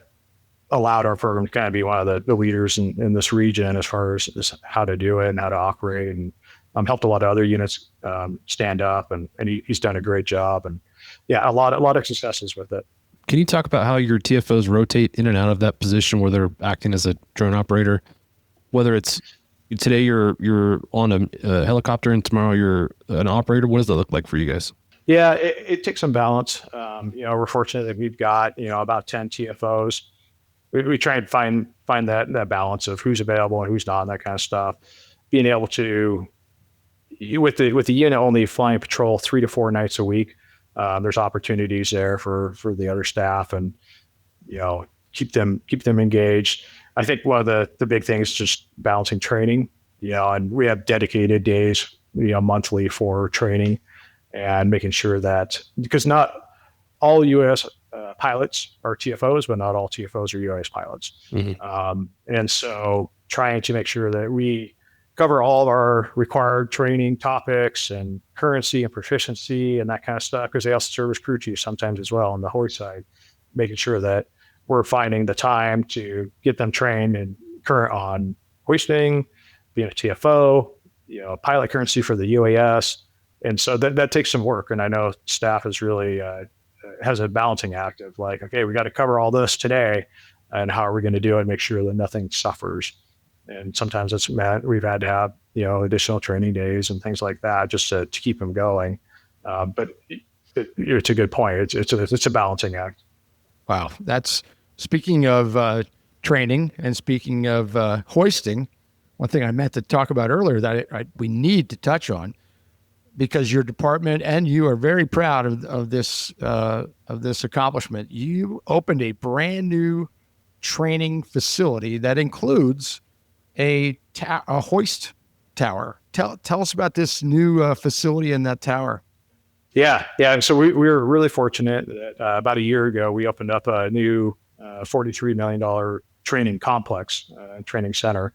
allowed our program to kind of be one of the leaders in this region as far as how to do it and how to operate, and helped a lot of other units stand up, and he's done a great job, and a lot of successes with it. Can you talk about how your TFOs rotate in and out of that position where they're acting as a drone operator? Whether it's today you're on a helicopter and tomorrow you're an operator. What does that look like for you guys? Yeah, it takes some balance. We're fortunate that we've got about 10 TFOs. We try and find that balance of who's available and who's not, and that kind of stuff. Being able to, with the unit only flying patrol 3 to 4 nights a week, there's opportunities there for the other staff, and keep them engaged. I think one of the big things is just balancing training, and we have dedicated days, monthly for training, and making sure that, because not all U.S. Pilots are TFOs, but not all TFOs are UAS pilots. Mm-hmm. And so trying to make sure that we cover all of our required training topics and currency and proficiency and that kind of stuff, because they also serve as crew chiefs sometimes as well on the hoist side, making sure that we're finding the time to get them trained and current on hoisting, being a TFO, pilot currency for the UAS. And so that takes some work. And I know staff is really has a balancing act of like, okay, we got to cover all this today, and how are we going to do it? Make sure that nothing suffers. And sometimes we've had to have additional training days and things like that just to keep them going. But it's a good point. It's a balancing act. Wow, that's speaking of training and speaking of hoisting. One thing I meant to talk about earlier that we need to touch on, because your department and you are very proud of this accomplishment. You opened a brand new training facility that includes a hoist tower. Tell us about this new facility in that tower. Yeah. So we were really fortunate that about a year ago we opened up a new $43 million training complex, training center.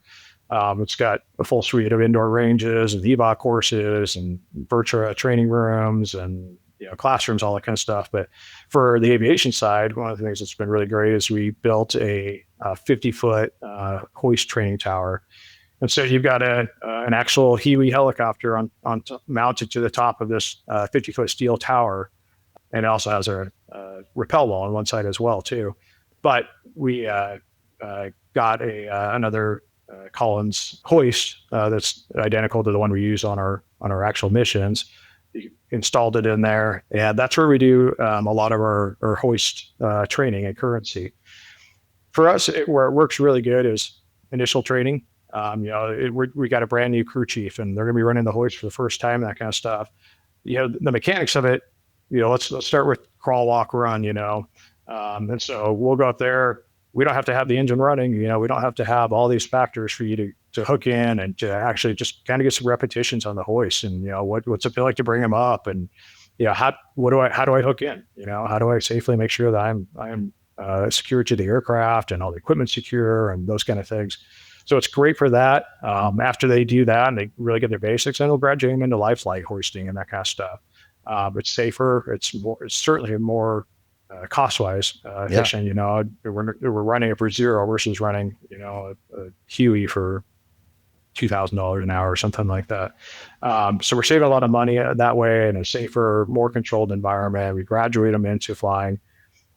It's got a full suite of indoor ranges and evac courses and virtual training rooms and classrooms, all that kind of stuff. But for the aviation side, one of the things that's been really great is we built a 50-foot hoist training tower. And so you've got an actual Huey helicopter mounted to the top of this 50-foot steel tower, and it also has a rappel wall on one side as well too. But we got another Collins hoist that's identical to the one we use on our actual missions. Installed it in there, and that's where we do a lot of our hoist training and currency. For us, where it works really good is initial training. We got a brand new crew chief, and they're going to be running the hoist for the first time, that kind of stuff. The mechanics of it. Let's start with crawl, walk, run. And so we'll go up there. We don't have to have the engine running. We don't have to have all these factors for you to hook in and to actually just kind of get some repetitions on the hoist, and what's it feel like to bring them up, and how do I hook in? How do I safely make sure that I'm secure to the aircraft and all the equipment secure and those kind of things. So it's great for that. After they do that and they really get their basics, then we'll graduate them into life flight hoisting and that kind of stuff. It's safer. It's certainly more cost-wise efficient. We're running it for zero versus running a Huey for $2,000 an hour or something like that. So we're saving a lot of money that way, in a safer, more controlled environment. We graduate them into flying.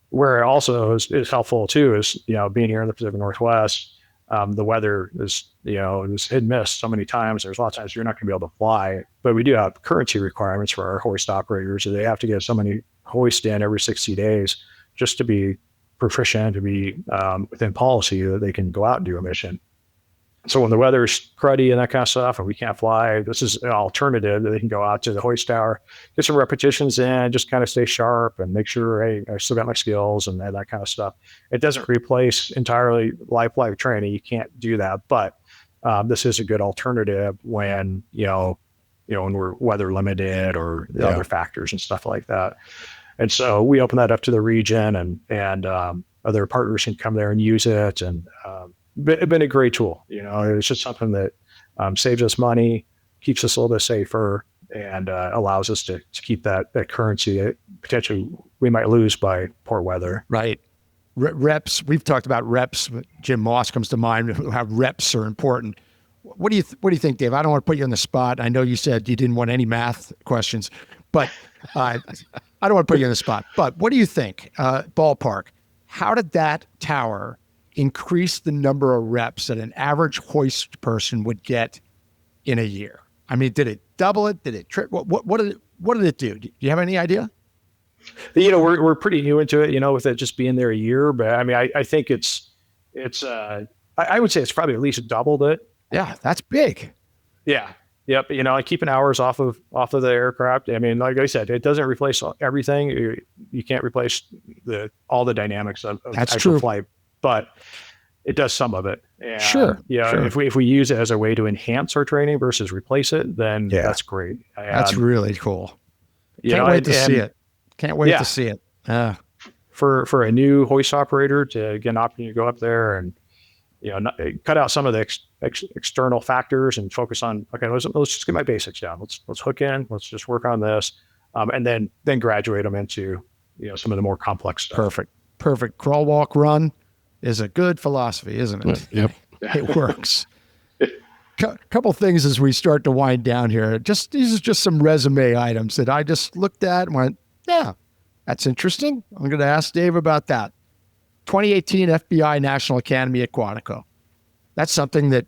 Where it also is helpful too is being here in the Pacific Northwest. the weather is, it's hit and miss so many times. There's a lot of times you're not going to be able to fly, but we do have currency requirements for our hoist operators. So they have to get so many hoist in every 60 days just to be proficient, to be within policy that they can go out and do a mission. So when the weather's cruddy and that kind of stuff, and we can't fly, this is an alternative that they can go out to the hoist tower, get some repetitions in, just kind of stay sharp and make sure, hey, I still got my skills and that kind of stuff. It doesn't replace entirely life training. You can't do that, but this is a good alternative when, when we're weather limited or the other factors and stuff like that. And so we open that up to the region, and other partners can come there and use it. And it's been a great tool. It's just something that saves us money, keeps us a little bit safer, and allows us to keep that currency that potentially we might lose by poor weather. Right. Reps. We've talked about reps. Jim Moss comes to mind. How reps are important. What do you think, Dave? I don't want to put you on the spot. I know you said you didn't want any math questions, but I don't want to put you on the spot. But what do you think? Ballpark. How did that tower increase the number of reps that an average hoist person would get in a year? I mean, did it double it? Did it triple? What did it do? Do you have any idea? We're pretty new into it, with it just being there a year. But I mean, I think it's I would say it's probably at least doubled it. Yeah, that's big. Yeah. Yep. Like keeping hours off of the aircraft. I mean, like I said, it doesn't replace everything. You can't replace all the dynamics of actual flight, but it does some of it. And, sure. If we use it as a way to enhance our training versus replace it, then that's great. That's really cool. Can't wait to see it. Can't wait to see it. For a new hoist operator to get an opportunity to go up there and cut out some of the external factors and focus on, okay, let's just get my basics down. Let's hook in. Let's just work on this, and then graduate them into some of the more complex stuff. Perfect. Crawl, walk, run is a good philosophy, isn't it? Yep. It works. Couple things as we start to wind down here. These are just some resume items that I just looked at and went, yeah, that's interesting. I'm going to ask Dave about that. 2018 FBI National Academy at Quantico. That's something that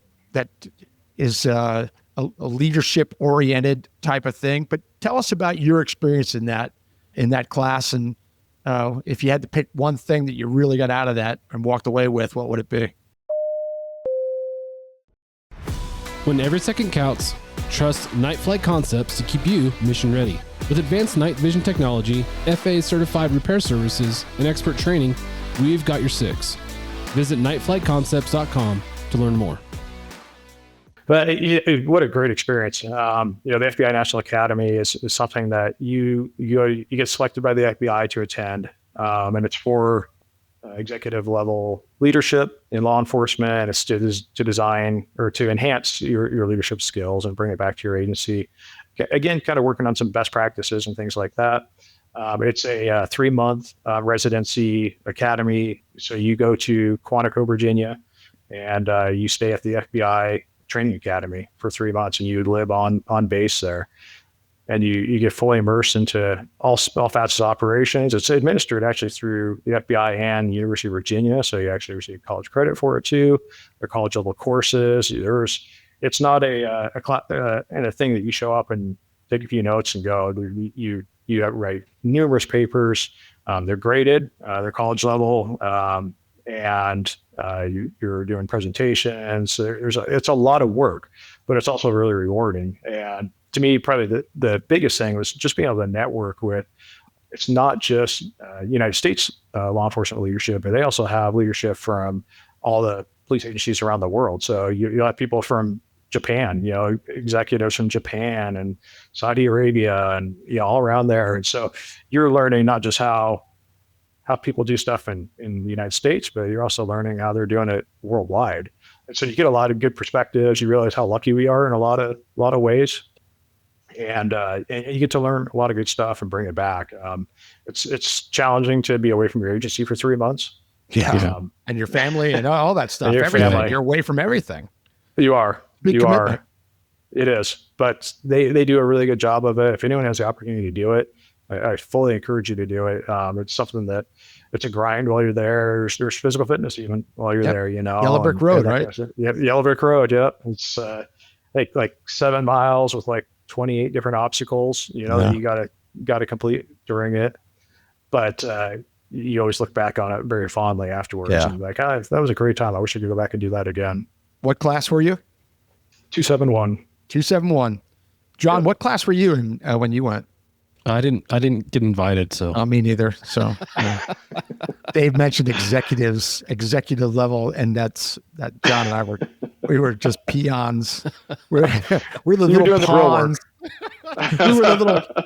is a leadership-oriented type of thing. But tell us about your experience in that class, and if you had to pick one thing that you really got out of that and walked away with, what would it be? When every second counts, trust Night Flight Concepts to keep you mission ready. With advanced night vision technology, FAA-certified repair services, and expert training, we've got your six. Visit nightflightconcepts.com to learn more. But what a great experience. The FBI National Academy is something that you get selected by the FBI to attend. And it's for executive level leadership in law enforcement. It's to design or to enhance your leadership skills and bring it back to your agency. Again, kind of working on some best practices and things like that. It's a 3-month residency academy. So you go to Quantico, Virginia, and you stay at the FBI training academy for 3 months, and you live on base there. And you get fully immersed into all facets of operations. It's administered actually through the FBI and University of Virginia, so you actually receive college credit for it too. They're college level courses. It's not a thing that you show up and take a few notes and go. You write numerous papers. They're graded. They're college level, and you're doing presentations. It's a lot of work, but it's also really rewarding. And to me, probably the biggest thing was just being able to network with. It's not just United States law enforcement leadership, but they also have leadership from all the police agencies around the world. So you have people from Japan, executives from Japan and Saudi Arabia and all around there. And so you're learning not just how people do stuff in the United States, but you're also learning how they're doing it worldwide. And so you get a lot of good perspectives. You realize how lucky we are in a lot of ways. And you get to learn a lot of good stuff and bring it back. It's challenging to be away from your agency for 3 months. Yeah. And your family and all that stuff. Everything. You're away from everything. You are. Big commitment. It is. But they do a really good job of it. If anyone has the opportunity to do it, I fully encourage you to do it. It's something that it's a grind while you're there. There's physical fitness even while you're there, Yellow Brick Road, right? Yeah, Yellow Brick Road. Yeah, it's like 7 miles with like 28 different obstacles. That you gotta complete during it. But you always look back on it very fondly afterwards. Yeah. And like, that was a great time. I wish I could go back and do that again. What class were you? 271. 271. John, what class were you in when you went? I didn't get invited, so Me neither. So Dave mentioned executive level, and that John and I were just peons. We're the little pawns.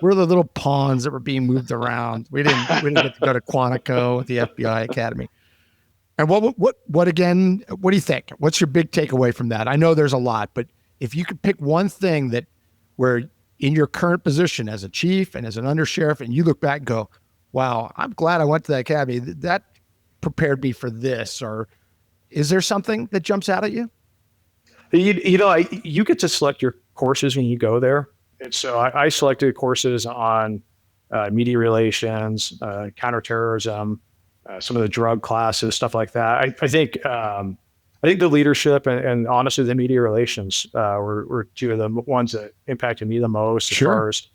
We're the little pawns that were being moved around. We didn't get to go to Quantico, the FBI Academy. And what again? What do you think? What's your big takeaway from that? I know there's a lot, but if you could pick one thing where in your current position as a chief and as an undersheriff, and you look back and go, wow, I'm glad I went to that academy. That prepared me for this. Or is there something that jumps out at you? You get to select your courses when you go there. And so I selected courses on media relations, counterterrorism, some of the drug classes, stuff like that. I think the leadership and honestly the media relations were two of the ones that impacted me the most as far as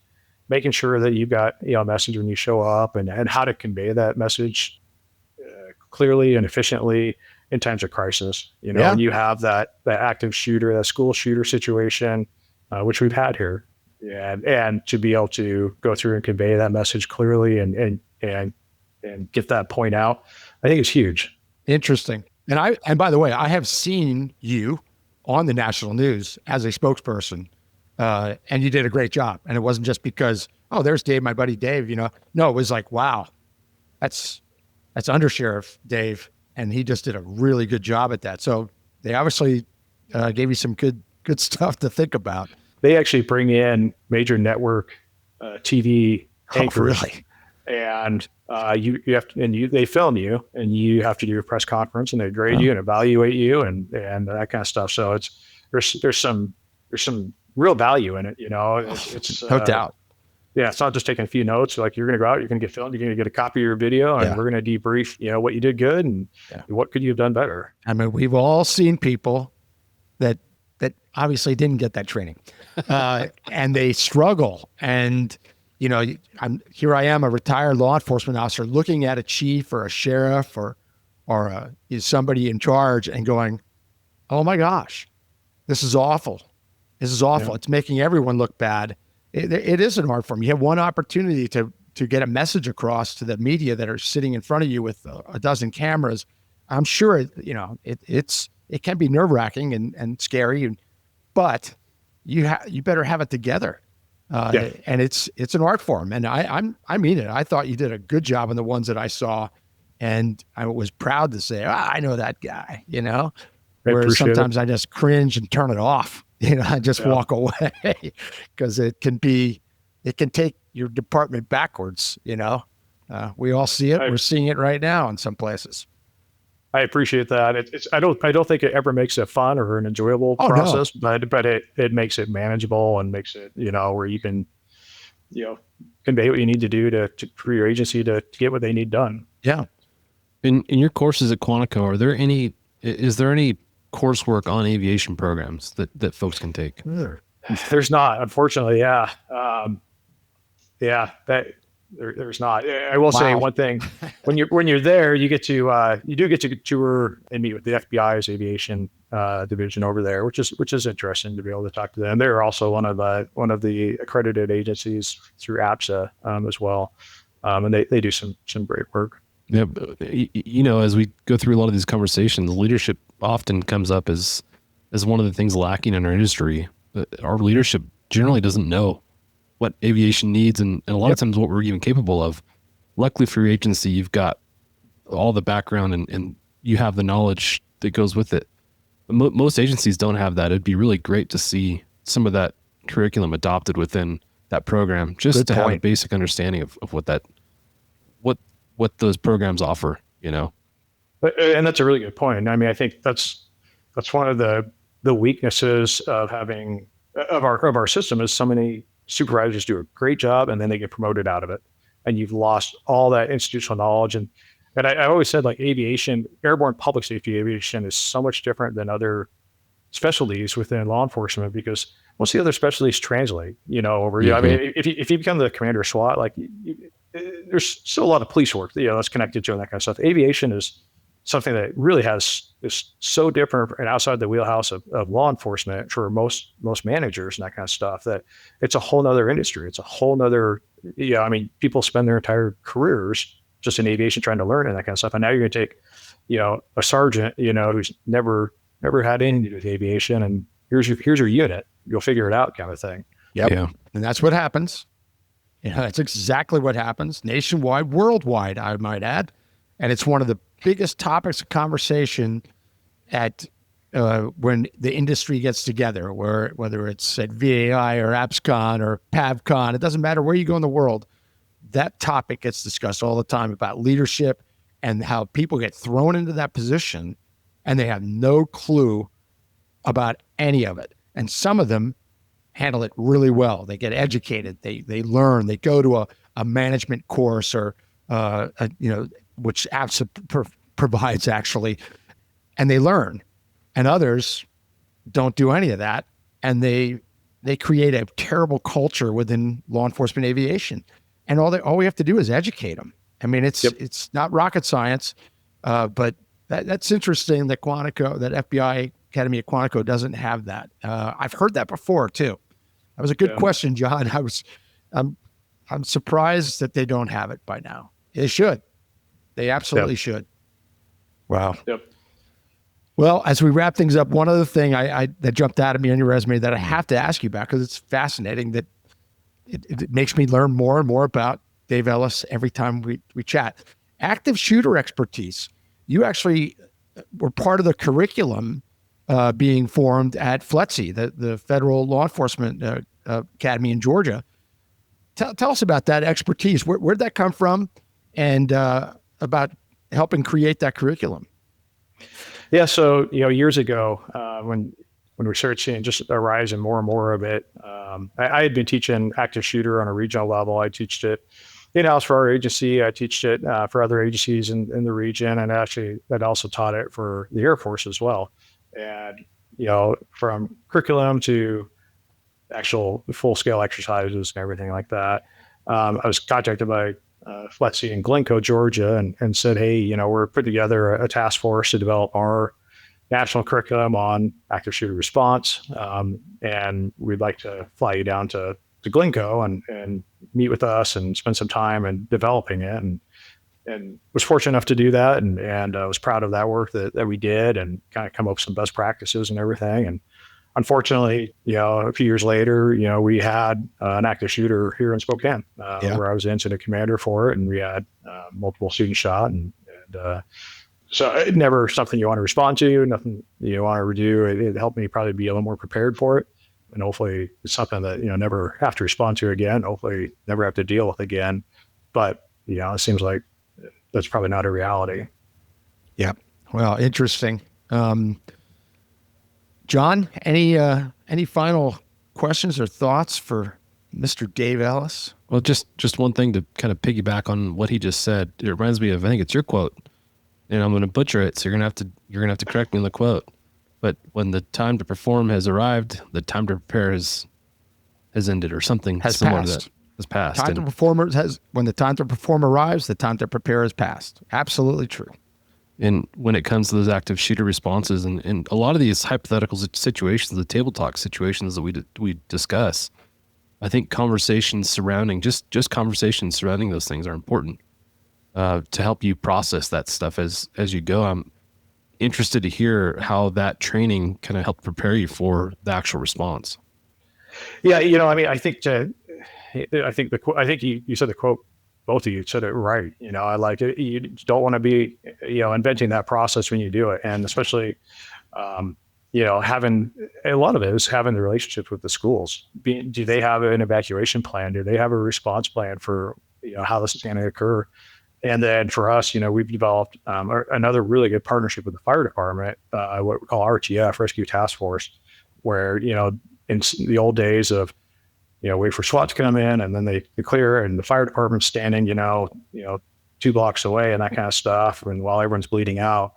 making sure that you've got a message when you show up and how to convey that message clearly and efficiently in times of crisis. And you have that active shooter, that school shooter situation, which we've had here, and to be able to go through and convey that message clearly and get that point out, I think it's huge. Interesting. And by the way, I have seen you on the national news as a spokesperson, and you did a great job. And it wasn't just because, there's Dave, my buddy Dave. No, it was like, wow, that's Undersheriff Dave, and he just did a really good job at that. So they obviously gave you some good stuff to think about. They actually bring in major network TV anchors. Oh, really? And you have to, they film you, and you have to do a press conference, and they grade you and evaluate you and that kind of stuff. So there's some real value in it. It's no doubt. Yeah, it's not just taking a few notes. Like, you're going to go out, you're going to get filmed, you're going to get a copy of your video, and we're going to debrief, what you did good and what could you have done better. I mean, we've all seen people that obviously didn't get that training, and they struggle. And here I am, a retired law enforcement officer, looking at a chief or a sheriff or somebody in charge and going, "Oh my gosh, this is awful. This is awful. Yeah. It's making everyone look bad." It is an art form. You have one opportunity to get a message across to the media that are sitting in front of you with a dozen cameras. I'm sure it can be nerve-wracking and scary, but you better have it together. And it's an art form, and I mean it. I thought you did a good job on the ones that I saw, and I was proud to say, I know that guy. Whereas sometimes I just cringe and turn it off. I just walk away because it can take your department backwards. We all see it. We're seeing it right now in some places. I appreciate that. I don't think it ever makes it fun or an enjoyable process, no. but it makes it manageable and makes it, where you can, convey what you need to do for your agency to get what they need done. Yeah. In your courses at Quantico, is there any coursework on aviation programs that folks can take? There's not, unfortunately. Yeah. There's not. I will say one thing: when you're there, you get to tour and meet with the FBI's aviation division over there, which is interesting to be able to talk to them. They're also one of the accredited agencies through APSA as well, and they do some great work. Yeah, as we go through a lot of these conversations, leadership often comes up as one of the things lacking in our industry. Our leadership generally doesn't know what aviation needs and a lot of times what we're even capable of. Luckily for your agency, you've got all the background and you have the knowledge that goes with it. But most agencies don't have that. It'd be really great to see some of that curriculum adopted within that program, just to have a basic understanding of what those programs offer, And that's a really good point. I mean, I think that's one of the weaknesses of our system is so many supervisors do a great job and then they get promoted out of it. and you've lost all that institutional knowledge. And I always said, like, aviation, airborne public safety aviation is so much different than other specialties within law enforcement, because most of the other specialties translate, over. I mean, if you become the commander of SWAT, like, there's still a lot of police work, that's connected to and that kind of stuff. Aviation is something that really is so different and outside the wheelhouse of law enforcement for most managers and that kind of stuff, that it's a whole nother industry. It's a whole nother, I mean, people spend their entire careers just in aviation trying to learn and that kind of stuff. And now you're going to take, a sergeant, who's never had anything to do with aviation, and here's your unit. You'll figure it out, kind of thing. Yep. Yeah. And that's what happens. That's exactly what happens nationwide, worldwide, I might add. And it's one of the biggest topics of conversation at when the industry gets together, whether it's at VAI or APSCON or PAVCON, it doesn't matter where you go in the world, that topic gets discussed all the time about leadership and how people get thrown into that position and they have no clue about any of it. And some of them handle it really well. They get educated, they learn, they go to a management course or, which APSA provides actually, and they learn. And others don't do any of that. And they create a terrible culture within law enforcement aviation. And all we have to do is educate them. I mean, it's not rocket science, but that's interesting that Quantico, that FBI Academy at Quantico doesn't have that. I've heard that before too. That was a good question, John. I'm surprised that they don't have it by now. They should. They absolutely should. Wow. Yep. Well, as we wrap things up, one other thing that jumped out at me on your resume that I have to ask you about, because it's fascinating, that it makes me learn more and more about Dave Ellis every time we chat. Active shooter expertise. You actually were part of the curriculum being formed at FLETC, the Federal Law Enforcement Academy in Georgia. Tell us about that expertise. Where'd that come from, and about helping create that curriculum? Yeah, so years ago, when we started seeing just a rise in more and more of it, I had been teaching active shooter on a regional level. I taught it in-house for our agency. I taught it for other agencies in the region, and actually I'd also taught it for the Air Force as well. And from curriculum to actual full-scale exercises and everything like that, I was contacted by FLETC in Glencoe, Georgia, and said, hey, we're putting together a task force to develop our national curriculum on active shooter response. And we'd like to fly you down to Glencoe and meet with us and spend some time in developing it. And was fortunate enough to do that. And I was proud of that work that we did, and kind of come up with some best practices and everything. And unfortunately, a few years later, we had an active shooter here in Spokane, where I was the incident commander for it, and we had multiple students shot, and so it never something you want to respond to, nothing you want to redo. It helped me probably be a little more prepared for it, and hopefully it's something that never have to respond to again. Hopefully never have to deal with again. But it seems like that's probably not a reality. Yeah. Well, interesting. John, any final questions or thoughts for Mr. Dave Ellis? Well, just one thing to kind of piggyback on what he just said. It reminds me of, I think it's your quote, and I'm going to butcher it, so you're going to have to correct me on the quote. But when the time to perform has arrived, the time to prepare has ended, or something similar to that. Has passed. When the time to perform arrives, the time to prepare has passed. Absolutely true. And when it comes to those active shooter responses and a lot of these hypothetical situations, the table talk situations that we discuss, I think conversations surrounding just conversations surrounding those things are important to help you process that stuff as you go. I'm interested to hear how that training kind of helped prepare you for the actual response. Yeah, I think you said the quote. Both of you said it right. I like it. You don't want to be, inventing that process when you do it. And especially, having a lot of it is having the relationships with the schools. Do they have an evacuation plan? Do they have a response plan for, how this is going to occur? And then for us, we've developed another really good partnership with the fire department, what we call RTF, Rescue Task Force, where, in the old days of, wait for SWAT to come in, and then they clear, and the fire department's standing, 2 blocks away and that kind of stuff. And while everyone's bleeding out,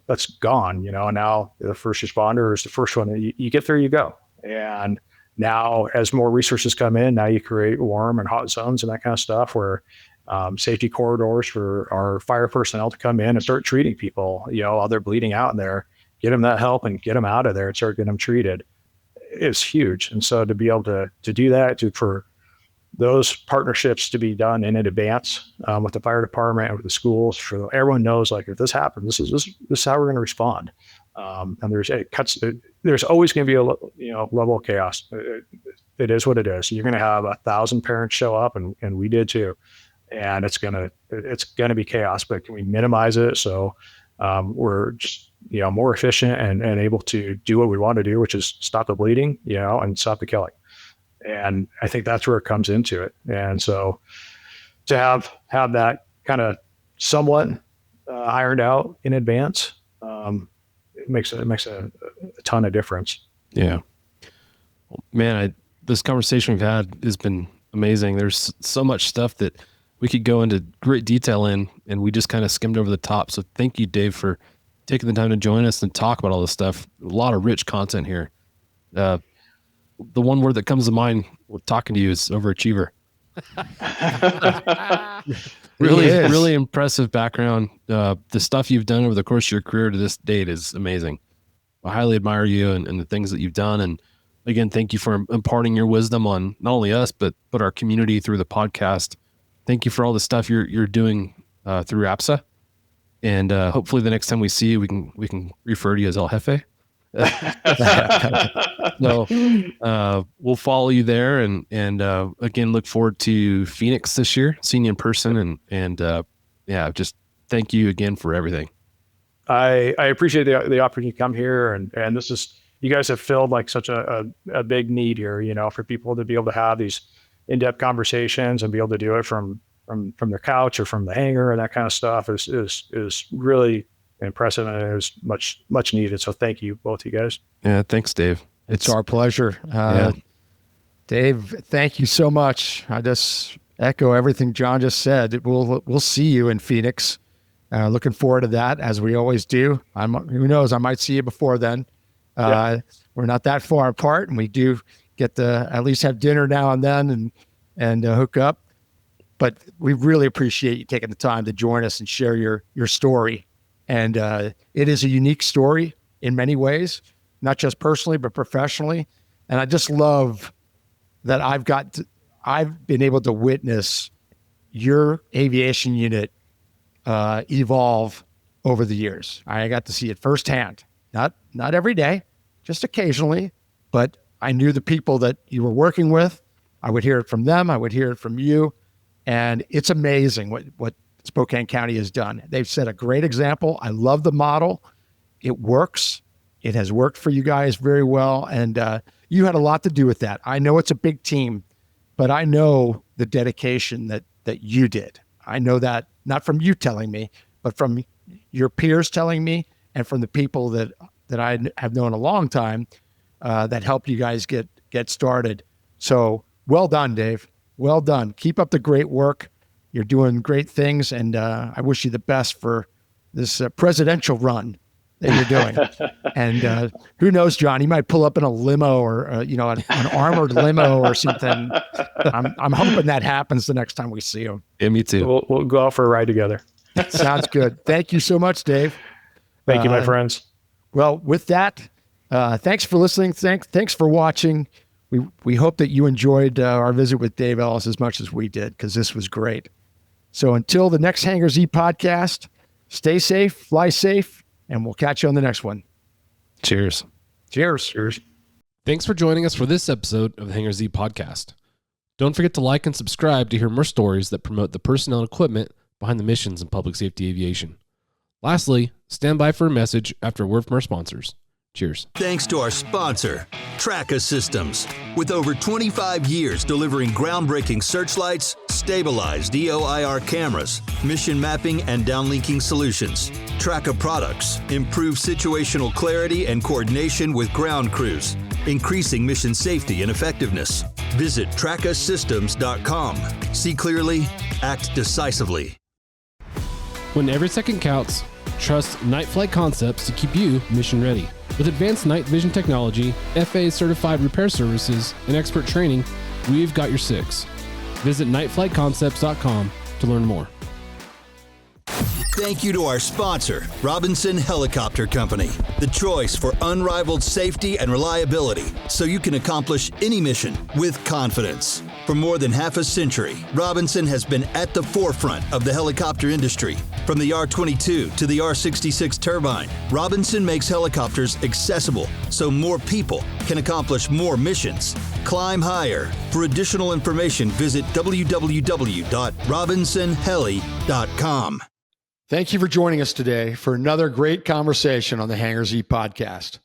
that's gone, and now the first responder is the first one. You get there, you go. And now as more resources come in, now you create warm and hot zones and that kind of stuff where safety corridors for our fire personnel to come in and start treating people, while they're bleeding out in there, get them that help and get them out of there and start getting them treated is huge. And so to be able to do that, for those partnerships to be done in advance with the fire department and with the schools, for everyone knows, like, if this happens, this is how we're going to respond. And there's always going to be a level of chaos. It is what it is. You're going to have 1,000 parents show up, and we did too, and it's going to be chaos. But can we minimize it so we're just more efficient and able to do what we want to do, which is stop the bleeding, and stop the killing. And I think that's where it comes into it. And so to have that kind of somewhat ironed out in advance, it makes a ton of difference. Yeah, man, this conversation we've had has been amazing. There's so much stuff that we could go into great detail in, and we just kind of skimmed over the top. So thank you, Dave, for taking the time to join us and talk about all this stuff. A lot of rich content here. The one word that comes to mind with talking to you is overachiever. really impressive background. The stuff you've done over the course of your career to this date is amazing. I highly admire you and the things that you've done. And again, thank you for imparting your wisdom on not only us, but our community through the podcast. Thank you for all the stuff you're doing through APSA. And hopefully the next time we see you, we can refer to you as El Jefe. So we'll follow you there, and again, look forward to Phoenix this year, seeing you in person, and just thank you again for everything. I appreciate the opportunity to come here, and this is, you guys have filled like such a big need here, for people to be able to have these in-depth conversations and be able to do it from their couch or from the hangar, and that kind of stuff is really impressive, and it was much needed. So thank you, both of you guys. Yeah, thanks, Dave. It's our pleasure. Dave, thank you so much. I just echo everything John just said. We'll see you in Phoenix. Looking forward to that, as we always do. Who knows? I might see you before then. We're not that far apart, and we do get to at least have dinner now and then and hook up. But we really appreciate you taking the time to join us and share your story. And it is a unique story in many ways, not just personally, but professionally. And I just love that I've been able to witness your aviation unit evolve over the years. I got to see it firsthand, not every day, just occasionally, but I knew the people that you were working with. I would hear it from them. I would hear it from you. And it's amazing what Spokane County has done. They've set a great example. I love the model. It works. It has worked for you guys very well. And you had a lot to do with that. I know it's a big team, but I know the dedication that you did. I know that not from you telling me, but from your peers telling me, and from the people that I have known a long time that helped you guys get started. So well done, Dave. Well done. Keep up the great work. You're doing great things, and I wish you the best for this presidential run that you're doing. And who knows, John, you might pull up in a limo or an armored limo or something. I'm hoping that happens the next time we see you. Yeah, me too. We'll go out for a ride together. Sounds good. Thank you so much, Dave. Thank you, my friends. Well, with that, thanks for listening. Thanks for watching. We hope that you enjoyed our visit with Dave Ellis as much as we did, because this was great. So until the next Hangar Z podcast, stay safe, fly safe, and we'll catch you on the next one. Cheers. Cheers. Cheers. Thanks for joining us for this episode of the Hangar Z podcast. Don't forget to like and subscribe to hear more stories that promote the personnel and equipment behind the missions in public safety aviation. Lastly, stand by for a message after a word from our sponsors. Cheers. Thanks to our sponsor, Traca Systems. With over 25 years delivering groundbreaking searchlights, stabilized EOIR cameras, mission mapping, and downlinking solutions, Traca products improve situational clarity and coordination with ground crews, increasing mission safety and effectiveness. Visit trackasystems.com. See clearly, act decisively. When every second counts, trust Night Flight Concepts to keep you mission ready. With advanced night vision technology, FAA-certified repair services, and expert training, we've got your six. Visit nightflightconcepts.com to learn more. Thank you to our sponsor, Robinson Helicopter Company, the choice for unrivaled safety and reliability so you can accomplish any mission with confidence. For more than half a century, Robinson has been at the forefront of the helicopter industry. From the R-22 to the R-66 turbine, Robinson makes helicopters accessible so more people can accomplish more missions. Climb higher. For additional information, visit www.robinsonheli.com. Thank you for joining us today for another great conversation on the Hangar Z podcast.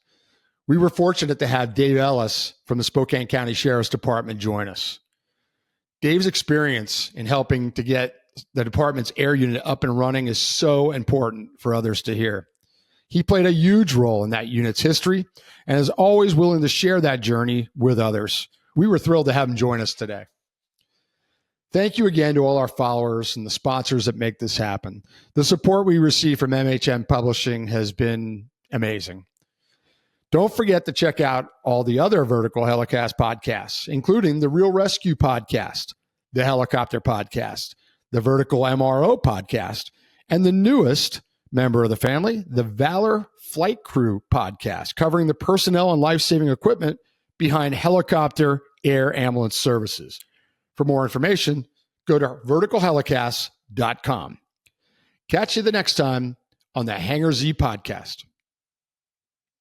We were fortunate to have Dave Ellis from the Spokane County Sheriff's Department join us. Dave's experience in helping to get the department's air unit up and running is so important for others to hear. He played a huge role in that unit's history and is always willing to share that journey with others. We were thrilled to have him join us today. Thank you again to all our followers and the sponsors that make this happen. The support we receive from MHM Publishing has been amazing. Don't forget to check out all the other Vertical Helicast podcasts, including the Real Rescue podcast, the Helicopter podcast, the Vertical MRO podcast, and the newest member of the family, the Valor Flight Crew podcast, covering the personnel and life-saving equipment behind helicopter air ambulance services. For more information, go to verticalhelicast.com. Catch you the next time on the Hangar Z podcast.